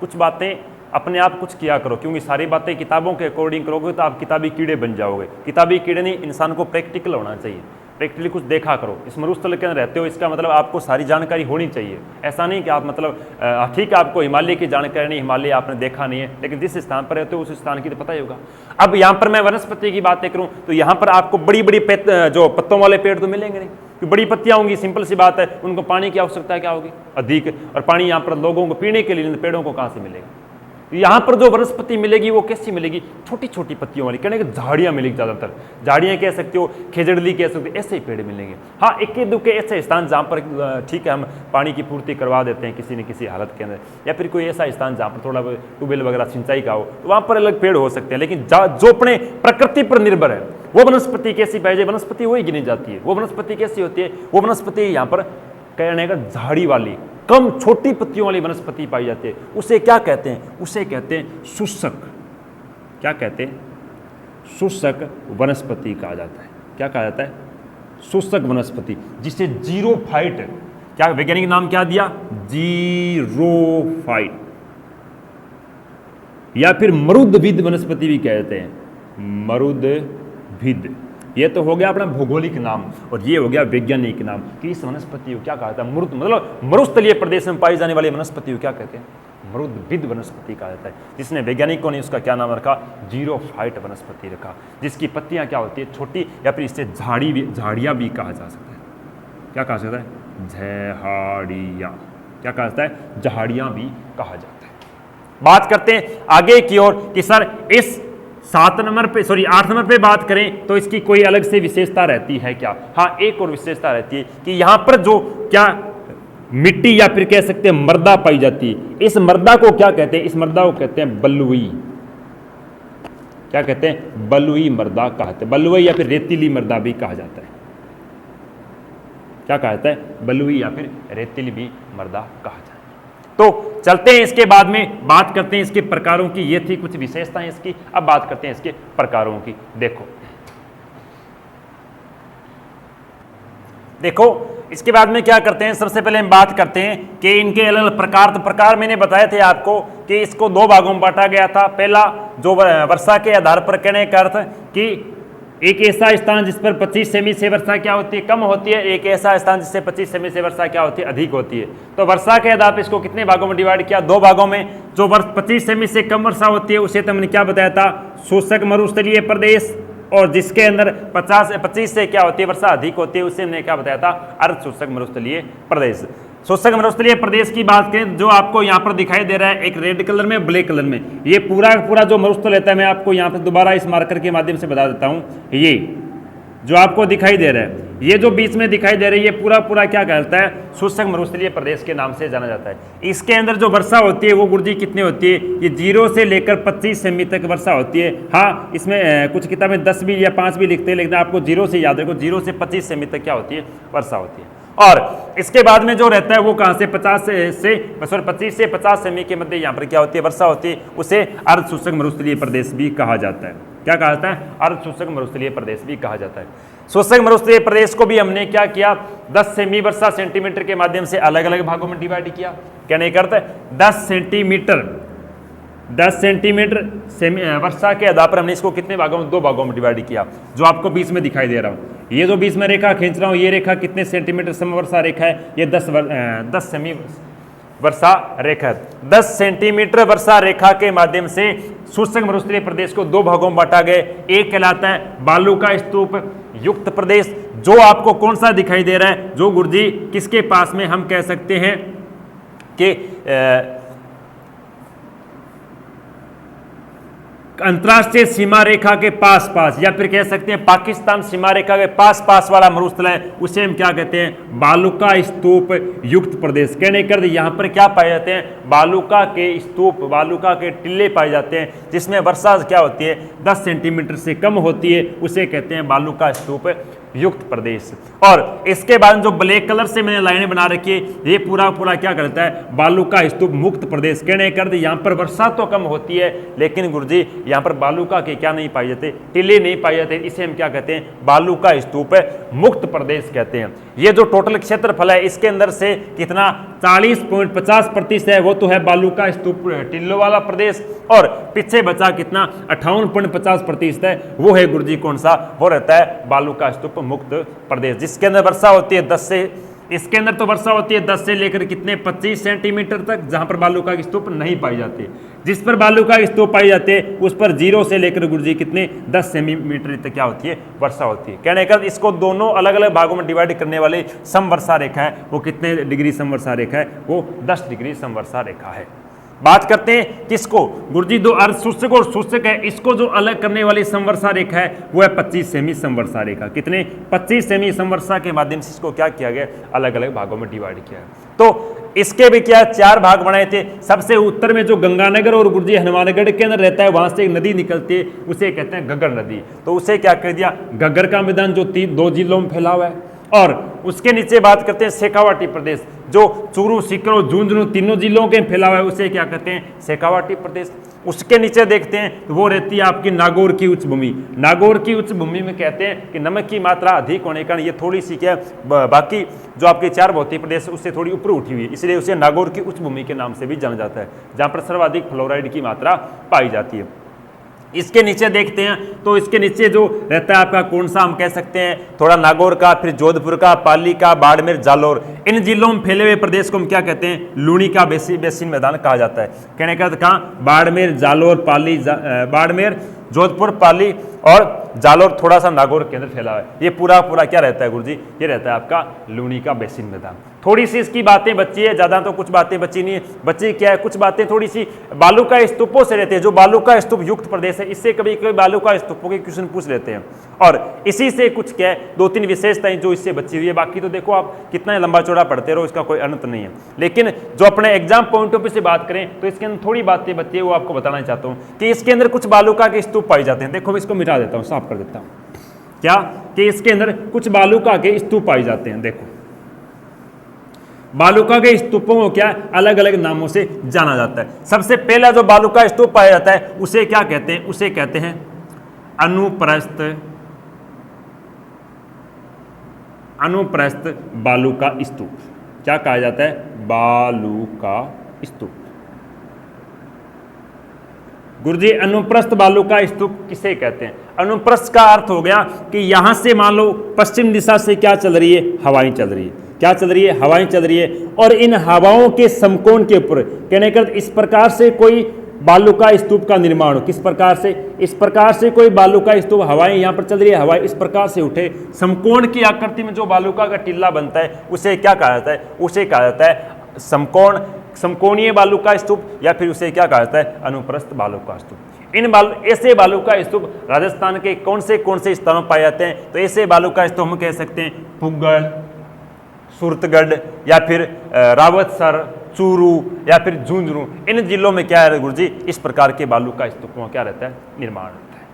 कुछ बातें अपने आप कुछ किया करो, क्योंकि सारी बातें किताबों के अकॉर्डिंग करोगे तो आप किताबी कीड़े बन जाओगे। किताबी कीड़े नहीं, इंसान को प्रैक्टिकल होना चाहिए, प्रैक्टिकली कुछ देखा करो। इस मरुस्थल के अंदर रहते हो, इसका मतलब आपको सारी जानकारी होनी चाहिए। ऐसा नहीं कि आप मतलब ठीक है आपको हिमालय की जानकारी नहीं, हिमालय आपने देखा नहीं है, लेकिन जिस स्थान पर रहते हो उस स्थान की तो पता ही होगा। अब यहाँ पर मैं वनस्पति की बातें करूँ तो यहाँ पर आपको बड़ी बड़ी जो पत्तों वाले पेड़ तो मिलेंगे नहीं, कि बड़ी पत्तियां होंगी, सिंपल सी बात है। उनको पानी की आवश्यकता क्या होगी, अधिक, और पानी यहाँ पर लोगों को पीने के लिए पेड़ों को कहाँ से मिलेगा। यहाँ पर जो वनस्पति मिलेगी वो कैसी मिलेगी, छोटी छोटी पत्तियों वाली, कहने की झाड़ियाँ मिलेगी, ज़्यादातर झाड़ियाँ कह सकते हो, खेजड़ली कह सकते हो, ऐसे ही पेड़ मिलेंगे। हाँ, इक्के दुक्के ऐसे स्थान जहाँ पर ठीक है हम पानी की पूर्ति करवा देते हैं किसी न किसी हालत के अंदर, या फिर कोई ऐसा स्थान जहाँ पर थोड़ा ट्यूबवेल वगैरह सिंचाई का हो, तो वहाँ पर अलग पेड़ हो सकते हैं। लेकिन जो अपने प्रकृति पर निर्भर है वो वनस्पति कैसी पाई जाए, वनस्पति वही गिनी जाती है। वो वनस्पति कैसी होती है, वो वनस्पति यहाँ पर कहने का झाड़ी वाली, कम छोटी पत्तियों वाली वनस्पति पाई जाती है। उसे क्या कहते हैं, उसे कहते हैं शुष्क। क्या कहते हैं, शुष्क वनस्पति कहा जाता है। क्या कहा जाता है, शुष्क वनस्पति, जिसे जीरोफाइट, क्या वैज्ञानिक नाम क्या दिया, जीरोफाइट, या फिर मरुद्भिद वनस्पति भी कहते हैं, मरुद्भिद। ये तो हो गया अपना भौगोलिक नाम, और ये हो गया वैज्ञानिक नाम कि इस वनस्पति को क्या कहा जाता है, मतलब मरुस्थलीय प्रदेश में पाई जाने वाली वनस्पति को क्या कहते हैं, मरुद्भिद वनस्पति कहा जाता है। जिसने वैज्ञानिकों ने उसका क्या नाम रखा, जीरोफाइट वनस्पति रखा, जिसकी पत्तियां क्या होती है, छोटी, या फिर इससे झाड़ियां भी कहा जा सकता है। क्या कहा जाता है, झाड़ियां। क्या कहा जाता है, झाड़ियां भी कहा जाता है। बात करते हैं आगे की ओर कि सर इस 8 नंबर पे बात करें तो इसकी कोई अलग से विशेषता रहती है क्या। हाँ, एक और विशेषता रहती है कि यहां पर जो क्या मिट्टी या फिर कह सकते हैं मृदा पाई जाती है, इस मृदा को क्या कहते हैं, इस मृदा को कहते हैं बलुई। क्या कहते हैं, बलुई मृदा कहते हैं, बलुई या फिर रेतीली मृदा भी कहा जाता है। क्या कहा जाता है, बलुई या फिर रेतीली भी मृदा कहा जाता है। तो चलते हैं इसके बाद में बात करते हैं इसके प्रकारों की। ये थी कुछ विशेषताएं इसकी, अब बात करते हैं इसके प्रकारों की। देखो इसके बाद में क्या करते हैं, सबसे पहले हम बात करते हैं कि इनके अलग अलग प्रकार। तो प्रकार मैंने बताए थे आपको कि इसको 2 भागों में बांटा गया था। पहला जो वर्षा के आधार पर कहने का अर्थ कि एक ऐसा स्थान जिस पर 25 सेमी से वर्षा क्या होती है, कम होती है, एक ऐसा स्थान जिससे 25 सेमी से वर्षा क्या होती है, अधिक होती है। तो वर्षा के आधार पर इसको कितने भागों में डिवाइड किया, 2 भागों में। जो 25 सेमी से कम वर्षा होती है उसे तो हमने क्या बताया था, शुष्क मरुस्थलीय प्रदेश, और जिसके अंदर 25 से क्या होती है, वर्षा अधिक होती है, उसे हमने क्या बताया था, अर्ध शुष्क मरुस्थलीय प्रदेश। शुष्क मरुस्थलीय प्रदेश की बात करें, जो आपको यहाँ पर दिखाई दे रहा है एक रेड कलर में, ब्लैक कलर में, ये पूरा जो मरुस्थल रहता है, मैं आपको यहाँ पर दोबारा इस मार्कर के माध्यम से बता देता हूँ। ये जो आपको दिखाई दे रहा है, ये जो बीच में दिखाई दे रही है, ये पूरा क्या कहता है, शुष्क मरुस्थलीय प्रदेश के नाम से जाना जाता है। इसके अंदर जो वर्षा होती है वो गुरुजी कितनी होती है, ये 0 से लेकर 25 सेमी तक वर्षा होती है। हाँ, इसमें कुछ किताबें 10 भी या 5 भी लिखते हैं, लेकिन आपको 0 से याद रखो, 0 से 25 सेमी तक क्या होती है, वर्षा होती है। और इसके बाद में जो रहता है वो कहाँ से 25 से 50 सेमी के मध्य यहाँ पर क्या होती है, वर्षा होती है, उसे अर्ध शुष्क मरुस्थलीय प्रदेश भी कहा जाता है। क्या कहा जाता है, अर्ध शुष्क मरुस्थलीय प्रदेश भी कहा जाता है। शुष्क मरुस्थलीय प्रदेश को भी हमने क्या किया, 10 सेमी वर्षा सेंटीमीटर के माध्यम से अलग अलग भागों में डिवाइड किया। क्या नहीं करते, 10 सेंटीमीटर वर्षा के आधार पर हमने इसको कितने भागों में, 2 भागों में डिवाइड किया, जो आपको बीच में दिखाई दे रहा हूँ। ये जो बीच में रेखा खींच रहा हूँ, ये रेखा कितने सेंटीमीटर समवर्षा रेखा है, ये 10 सेमी वर्षा रेखा है। 10 सेंटीमीटर वर्षा रेखा के माध्यम से शुष्क मरुस्थलीय प्रदेश को 2 भागों में बांटा गया। एक कहलाता है बालू का स्तूप युक्त प्रदेश, जो आपको कौन सा दिखाई दे रहा है, जो गुरुजी किसके पास में हम कह सकते हैं कि अंतरराष्ट्रीय सीमा रेखा के पास, या फिर कह सकते हैं पाकिस्तान सीमा रेखा के पास वाला मरुस्थल है, उसे हम क्या कहते हैं, बालूका स्तूप युक्त प्रदेश। कहने कर यहाँ पर क्या पाए जाते हैं, बालूका के स्तूप, बालूका के टिल्ले पाए जाते हैं, जिसमें वर्षा क्या होती है, 10 सेंटीमीटर से कम होती है, उसे कहते हैं बालूका स्तूप युक्त प्रदेश। और इसके बाद जो ब्लैक कलर से मैंने लाइनें बना रखी है, ये पूरा क्या करता है, बालूका स्तूप मुक्त प्रदेश। कहने कर यहाँ पर वर्षा तो कम होती है, लेकिन गुरुजी यहाँ पर बालूका के क्या नहीं पाए जाते, टिल्ले नहीं पाए जाते, इसे हम क्या कहते हैं, बालूका स्तूप मुक्त प्रदेश कहते हैं। ये जो टोटल क्षेत्रफल है, इसके अंदर से कितना 40.50% है, वो तो है बालूका स्तूप टिल्लों वाला प्रदेश, और पीछे बचा कितना 58.50% है, वो है गुरुजी कौन सा, वो रहता है बालूका स्तूप मुक्त प्रदेश, जिसके अंदर वर्षा होती है 10 से, इसके अंदर तो वर्षा होती है 10 से लेकर कितने 25 सेंटीमीटर तक, जहां पर बालूका की स्तूप नहीं पाई जाती। जिस पर बालूका की स्तूप पाई जाती है उस पर 0 से लेकर गुरुजी कितने 10 सेंटीमीटर तक क्या होती है, वर्षा होती है। कहने का इसको दोनों अलग अलग भागों में डिवाइड करने वाले समवर्षा रेखा है, वो कितने डिग्री समवर्षा रेखा है, वो 10 डिग्री समवर्षा रेखा है। बात करते हैं किसको, गुरुजी दो अर्ध शुष्क और शुष्क है, इसको जो अलग करने वाली समवर्षा रेखा है वो है 25 सेमी समवर्षा रेखा। कितने 25 सेमी समवर्षा के माध्यम से इसको क्या किया गया, अलग अलग भागों में डिवाइड किया। तो इसके भी क्या 4 भाग बनाए थे। सबसे उत्तर में जो गंगानगर और गुरुजी हनुमानगढ़ के अंदर रहता है, वहां से एक नदी निकलती है, उसे कहते हैं घग्गर नदी। तो उसे क्या कह दिया, घग्गर का मैदान जो 2 जिलों में फैला हुआ है। और उसके नीचे बात करते हैं शेखावाटी प्रदेश, जो चूरू, सीकर और झुंझुनू तीनों जिलों के फैला हुआ है, उसे क्या कहते हैं, शेखावाटी प्रदेश। उसके नीचे देखते हैं तो वो रहती है आपकी नागौर की उच्च भूमि। नागौर की उच्च भूमि में कहते हैं कि नमक की मात्रा अधिक होने के कारण ये थोड़ी सी क्या बाकी जो आपके 4 भौतिक प्रदेश उससे थोड़ी ऊपर उठी हुई है, इसलिए उसे नागौर की उच्च भूमि के नाम से भी जाना जाता है, जहाँ पर सर्वाधिक फ्लोराइड की मात्रा पाई जाती है। इसके नीचे देखते हैं तो इसके नीचे जो रहता है आपका कौन सा, हम कह सकते हैं थोड़ा नागौर का, फिर जोधपुर का, पाली का, बाड़मेर, जालोर, इन जिलों में फैले हुए प्रदेश को हम क्या कहते हैं, लूणी का बेसिन मैदान कहा जाता है। कहने का कहाँ, बाड़मेर, जालोर, पाली, बाड़मेर, जोधपुर, पाली और जालोर थोड़ा सा नागौर के अंदर फैला है। ये पूरा क्या रहता है गुरुजी, ये रहता है आपका लूणी का बेसिन मैदान। थोड़ी सी इसकी बातें बची है, ज़्यादा तो कुछ बातें बची नहीं है। बची क्या है, कुछ बातें थोड़ी सी बालू का स्तूपों से रहते हैं। जो बालू का स्तूप युक्त प्रदेश है, इससे कभी कभी बालू का स्तूपों के क्वेश्चन पूछ लेते हैं, और इसी से कुछ क्या है 2-3 विशेषताएं जो इससे बची हुई है। बाकी तो देखो आप कितना लंबा चौड़ा पढ़ते रहो, इसका कोई अंत नहीं है। लेकिन जो अपने एग्जाम पॉइंट ऑफ व्यू से बात करें तो इसके अंदर थोड़ी बातें बची है, वो आपको बताना चाहता हूँ कि इसके अंदर कुछ बालूका के स्तूप पाए जाते हैं। देखो मैं इसको मिटा देता हूँ, साफ कर देता हूँ, क्या कि इसके अंदर कुछ बालूका के स्तूप पाए जाते हैं। देखो बालूका के स्तूपों को क्या अलग अलग नामों से जाना जाता है। सबसे पहला जो बालूका स्तूप पाया जाता है उसे क्या कहते हैं, उसे कहते हैं अनुप्रस्थ बालूका स्तूप। क्या कहा जाता है, बालूका स्तूप, गुरुजी अनुप्रस्थ बालू का स्तूप किसे कहते हैं? अनुप्रस्थ का अर्थ हो गया कि यहां से मान लो पश्चिम दिशा से क्या चल रही है, हवाएं चल रही है। क्या चल रही है? हवाएं चल रही है, और इन हवाओं के समकोण के ऊपर कहने का इस प्रकार से कोई बालू का स्तूप का निर्माण हो। किस प्रकार से? इस प्रकार से कोई बालू का स्तूप, हवाएं यहां पर चल रही है, हवाएं इस प्रकार से उठे, समकोण की आकृति में जो बालू का टिल्ला बनता है उसे क्या कहा जाता है? उसे कहा जाता है समकोणीय बालू का स्तूप, या फिर उसे क्या कहा जाता है? अनुप्रस्थ बालू का स्तूप। इन ऐसे बालू का स्तूप राजस्थान के कौन से स्थानों पाए जाते हैं? तो ऐसे बालू का स्तूप हम कह सकते हैं पुगड़, सूरतगढ़, या फिर रावतसर, चूरू, या फिर झुंझुनू। इन जिलों में क्या है गुरुजी? इस प्रकार के बालू का स्तूपों क्या रहता है? निर्माण होता है।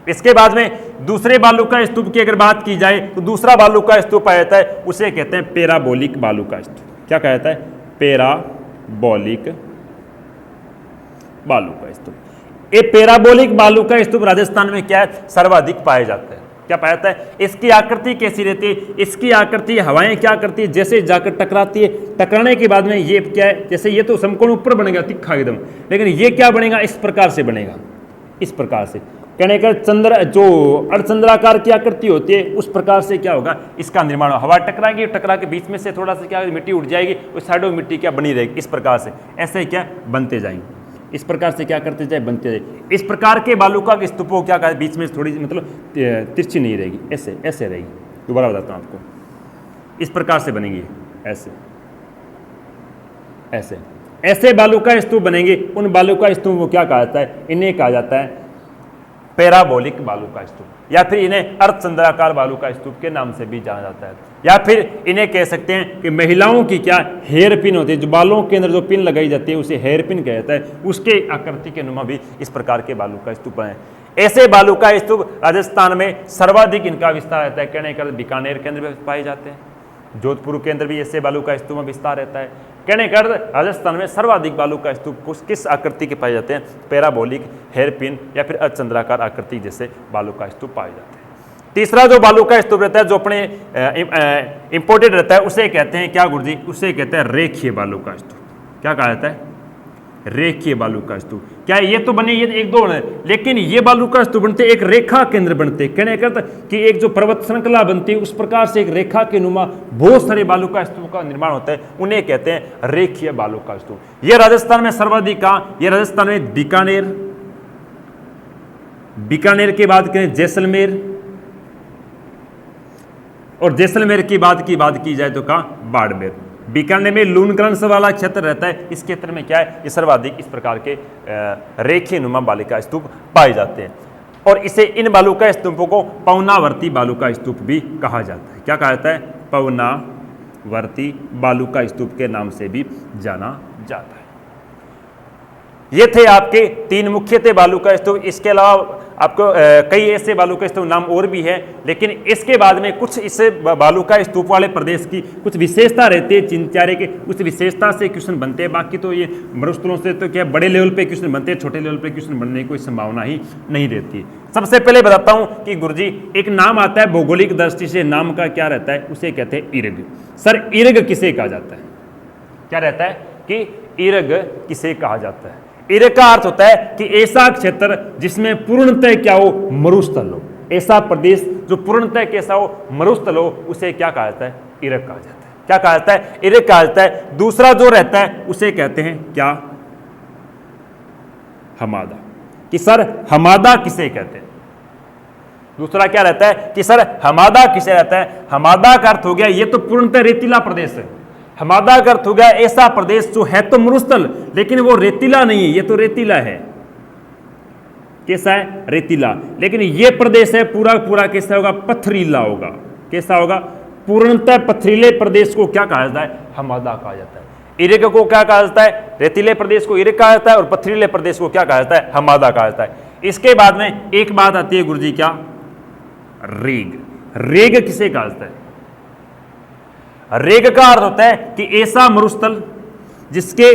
इसके बाद में दूसरे बालू का स्तूप की अगर बात की जाए तो दूसरा बालू का स्तूप आ जाता है, उसे कहते हैं पैराबोलिक बालू का स्तूप। क्या कहा जाता है? पैराबोलिक बालू का स्तूप। ये पैराबोलिक बालू का स्तूप राजस्थान में क्या है? सर्वाधिक पाए जाते हैं। क्या पाया जाता है? इसकी आकृति कैसी रहती है? इसकी आकृति हवाएं क्या करती है? जैसे जाकर टकराती है, टकराने के बाद में ये क्या है? जैसे ये तो समकोण ऊपर बनेगा तिखा एकदम, लेकिन ये क्या बनेगा? इस प्रकार से बनेगा, इस प्रकार से। कहने का चंद्र जो अर्धचंद्राकार की आकृति होती है उस प्रकार से क्या होगा? इसका निर्माण होगा। हवा टकराएगी, टकरा के बीच में से थोड़ा सा क्या मिट्टी उठ जाएगी, उस साइडों में मिट्टी क्या बनी रहेगी, इस प्रकार से ऐसे क्या बनते जाएंगे, इस प्रकार से क्या करते जाए? बनते जाए। इस प्रकार के बालू का स्तूपों क्या कहा? बीच में थोड़ी मतलब तिरछी नहीं रहेगी, ऐसे ऐसे रहेगी। दोबारा बताता हूँ आपको, इस प्रकार से बनेंगी, ऐसे ऐसे ऐसे बालू का स्तूप बनेंगे। उन बालू का स्तूप को क्या कहा जाता है? इन्हें कहा जाता है पैराबोलिक बालू का स्तूप, या फिर इन्हें अर्धचंद्राकार बालू का स्तूप के नाम से भी जाना जाता है। या फिर इन्हें कह सकते हैं कि महिलाओं की क्या हेयर पिन होती है, जो बालों के अंदर जो पिन लगाई जाती है उसे हेयर पिन कहा जाता है, उसके आकृति के नुमा भी इस प्रकार के बालू का स्तूप है। ऐसे बालू का स्तूप राजस्थान में सर्वाधिक इनका विस्तार रहता है। कहने का बीकानेर के अंदर भी पाए जाते हैं, जोधपुर के अंदर भी ऐसे बालू का स्तूप में विस्तार रहता है। कहने का राजस्थान में सर्वाधिक बालू का स्तूप किस आकृति के पाए जाते हैं? पैराबोलिक, हेयरपिन, या फिर अर्धचंद्राकार आकृति जैसे बालू का स्तूप पाए जाते हैं। तीसरा जो बालू का स्तूप रहता है, जो अपने इंपोर्टेड रहता है, उसे कहते हैं क्या गुरुजी? उसे कहते हैं रेखीय बालू का स्तूप। क्या कहा जाता है? रेखीय बालू का स्तूप। क्या ये तो बने, ये एक दो है, लेकिन ये बालू का स्तूप बनते एक रेखा केंद्र बनते। कहने का कि एक जो पर्वत श्रृंखला बनती है उस प्रकार से एक रेखा के नुमा बहुत सारे बालू का स्तूप का निर्माण होता है, उन्हें कहते हैं रेखीय बालू का स्तूप। ये राजस्थान में सर्वाधिक कहाँ? ये राजस्थान में बीकानेर, बीकानेर के बाद कहें जैसलमेर, और जैसलमेर की बात की जाए तो कहाँ? बाड़मेर। बीकानेर में लूनकरंस वाला क्षेत्र रहता है, इस क्षेत्र में क्या है? ये सर्वाधिक इस प्रकार के रेखीय नुमा बालू का स्तूप पाए जाते हैं, और इसे इन बालू का स्तूपों को पवनावर्ती बालू का स्तूप भी कहा जाता है। क्या कहा जाता है? पवनावर्ती बालू का स्तूप के नाम से भी जाना जाता है। ये थे आपके तीन मुख्य थे बालू का स्तूप। इसके अलावा आपको कई ऐसे बालू का स्तूप नाम और भी है, लेकिन इसके बाद में कुछ इस बालू का स्तूप वाले प्रदेश की कुछ विशेषता रहती है चिंचारे के, उस विशेषता से क्वेश्चन बनते हैं। बाकी तो ये मरुस्थलों से तो क्या बड़े लेवल पे क्वेश्चन बनते हैं, छोटे लेवल पे क्वेश्चन बनने की कोई संभावना ही नहीं रहती है। सबसे पहले बताता हूँ कि गुरुजी एक नाम आता है भौगोलिक दृष्टि से, नाम का क्या रहता है? उसे कहते हैं इर्ग। सर इर्ग किसे कहा जाता है? क्या रहता है कि इर्ग किसे कहा जाता है? इर्ग का अर्थ होता है कि ऐसा क्षेत्र जिसमें पूर्णतः क्या हो? मरुस्थल हो। ऐसा प्रदेश जो पूर्णतः कैसा हो? मरुस्थल हो, उसे क्या कहा जाता है? इर्ग कहा जाता है। क्या कहा जाता है? इर्ग कहा जाता है। दूसरा जो रहता है उसे कहते हैं क्या? हमादा। कि सर हमादा किसे कहते हैं? दूसरा क्या रहता है कि सर हमादा किसे रहता है? हमादा का अर्थ हो गया ये तो पूर्णतः रेतीला प्रदेश है। हमादा का अर्थ हो गया ऐसा प्रदेश जो है तो मरुस्थल, लेकिन वो रेतीला नहीं है। ये तो रेतीला है, कैसा है? रेतीला। लेकिन ये प्रदेश है पूरा पूरा कैसा होगा? पथरीला होगा। कैसा होगा? पूर्णतः पथरीले प्रदेश को क्या कहा जाता है? हमादा कहा जाता है। इर्ग को क्या कहा जाता है? रेतीले प्रदेश को इर्ग कहा जाता है, और पथरीले प्रदेश को क्या कहा जाता है? हमादा कहा जाता है। इसके बाद में एक बात आती है गुरुजी, क्या? रेग। रेग किसे कहा जाता है? रेग का अर्थ होता है कि ऐसा मरुस्थल जिसके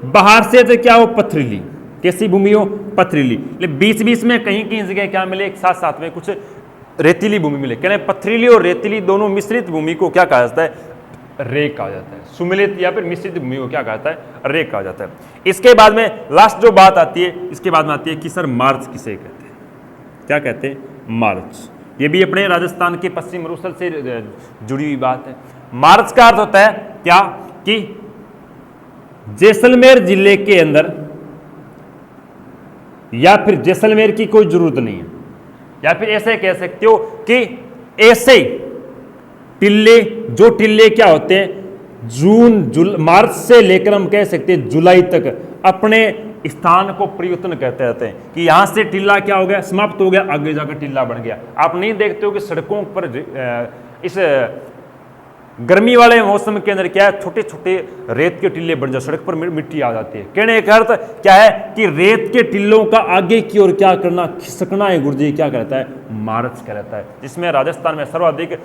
बाहर से तो क्या हो? पथरीली। कैसी भूमि हो? पथरीली। लेकिन बीच बीच में कहीं कहीं जगह क्या मिले? एक साथ साथ में कुछ रेतीली भूमि मिले। कहने पथरीली और रेतीली दोनों मिश्रित भूमि को क्या कहा जाता है? रे कहा जाता है। सुमिलित या फिर मिश्रित भूमि को क्या कहता है, रे कहा जाता है। इसके बाद में लास्ट जो बात आती है, इसके बाद में आती है कि सर मार्च किसे कहते हैं, क्या कहते हैं, मार्च। ये भी अपने राजस्थान के पश्चिम मरुस्थल से जुड़ी हुई बात है। मार्च का अर्थ होता है क्या कि जैसलमेर जिले के अंदर, या फिर जैसलमेर की कोई जरूरत नहीं है, या फिर ऐसे कह सकते हो कि ऐसे टिल्ले, जो टिल्ले क्या होते हैं मार्च से लेकर हम कह सकते हैं जुलाई तक अपने स्थान को परिवर्तन कहते रहते हैं कि यहां से टिल्ला क्या हो गया, समाप्त हो गया, आगे जाकर टिल्ला बन गया। आप नहीं देखते हो कि सड़कों पर इस गर्मी वाले मौसम के अंदर क्या है, छोटे छोटे रेत के टिल्ले बन जाते, सड़क पर मिट्टी आ जाती है। कहने का अर्थ क्या है कि रेत के टिल्लों का आगे की ओर क्या करना, खिसकना है गुरुजी, क्या कहता है, मार्च कहलाता है। जिसमें राजस्थान में सर्वाधिक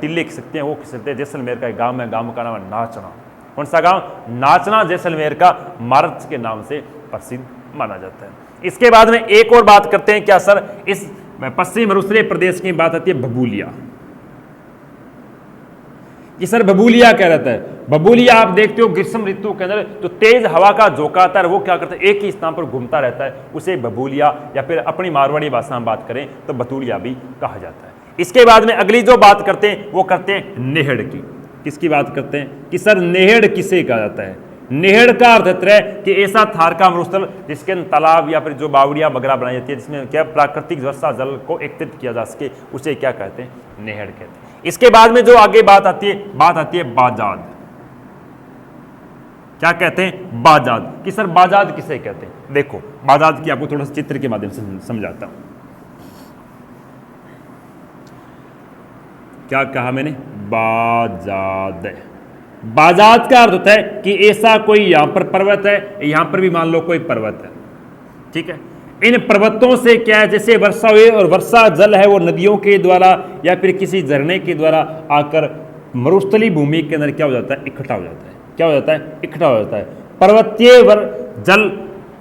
टिल्ले खिसकते हैं, वो खिसकते हैं जैसलमेर का एक गाँव है, गाँव का नाम है नाचना। कौन सा गाँव, नाचना, जैसलमेर का मार्च के नाम से प्रसिद्ध माना जाता है। इसके बाद में एक और बात करते हैं, क्या सर, इस पश्चिम मरुस्थलीय प्रदेश की बात आती है बबूलिया कि सर बबूलिया क्या रहता है। बबूलिया आप देखते हो ग्रीष्म ऋतु के अंदर तो तेज हवा का झोंका आता है, वो क्या करता है, एक ही स्थान पर घूमता रहता है, उसे बबूलिया या फिर अपनी मारवाड़ी भाषा में बात करें तो बतूलिया भी कहा जाता है। इसके बाद में अगली जो बात करते हैं वो करते हैं नेहड़ की। किसकी बात करते हैं कि सर नेहड़ किसे कहा जाता है। नेहड़ का अर्थ है कि ऐसा थार का मरुस्थल जिसके अंदर तालाब या फिर जो बावड़ियां वगैरह बनाई जाती है, जिसमें क्या प्राकृतिक वर्षा जल को एकत्रित किया जा सके, उसे क्या कहते हैं, नेहड़ कहते हैं। इसके बाद में जो आगे बात आती है बाजाद। क्या कहते हैं, बाजाद। कि सर बाजाद किसे कहते हैं। देखो बाजाद की आपको थोड़ा सा चित्र के माध्यम से समझाता हूं। क्या कहा मैंने, बाजाद। बाजाद का अर्थ होता है कि ऐसा कोई यहां पर पर्वत है, यहां पर भी मान लो कोई पर्वत है, ठीक है, इन पर्वतों से क्या है, जैसे वर्षा हुई और वर्षा जल है वो नदियों के द्वारा या फिर किसी झरने के द्वारा आकर मरुस्थली भूमि के अंदर क्या हो जाता है, इकट्ठा हो जाता है। क्या हो जाता है, इकट्ठा हो जाता है। पर्वतीय जल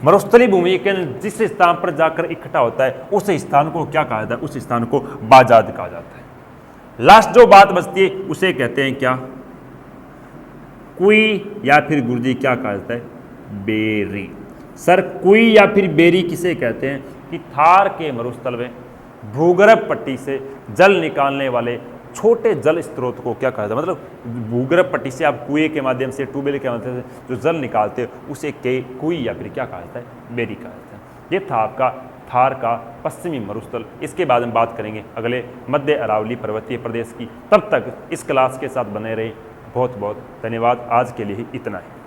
मरुस्थली भूमि के अंदर जिस स्थान पर जाकर इकट्ठा होता है उस स्थान को क्या कहा जाता है, उस स्थान को बाजाद कहा जाता है। लास्ट जो बात बचती है उसे कहते हैं क्या, कुई या फिर गुरुजी क्या कहा जाता है, बेरी। सर कुई या फिर बेरी किसे कहते हैं कि थार के मरुस्थल में भूगर्भ पट्टी से जल निकालने वाले छोटे जल स्रोत को क्या कहा जाता है, मतलब भूगर्भ पट्टी से आप कुएं के माध्यम से, ट्यूबवेल के माध्यम से जो जल निकालते हैं उसे कुई या फिर क्या कहा जाता है, बेरी कहा जाता है। ये था आपका थार का पश्चिमी मरुस्थल। इसके बाद में बात करेंगे अगले मध्य अरावली पर्वतीय प्रदेश की। तब तक इस क्लास के साथ बने रहे। बहुत बहुत धन्यवाद। आज के लिए इतना ही।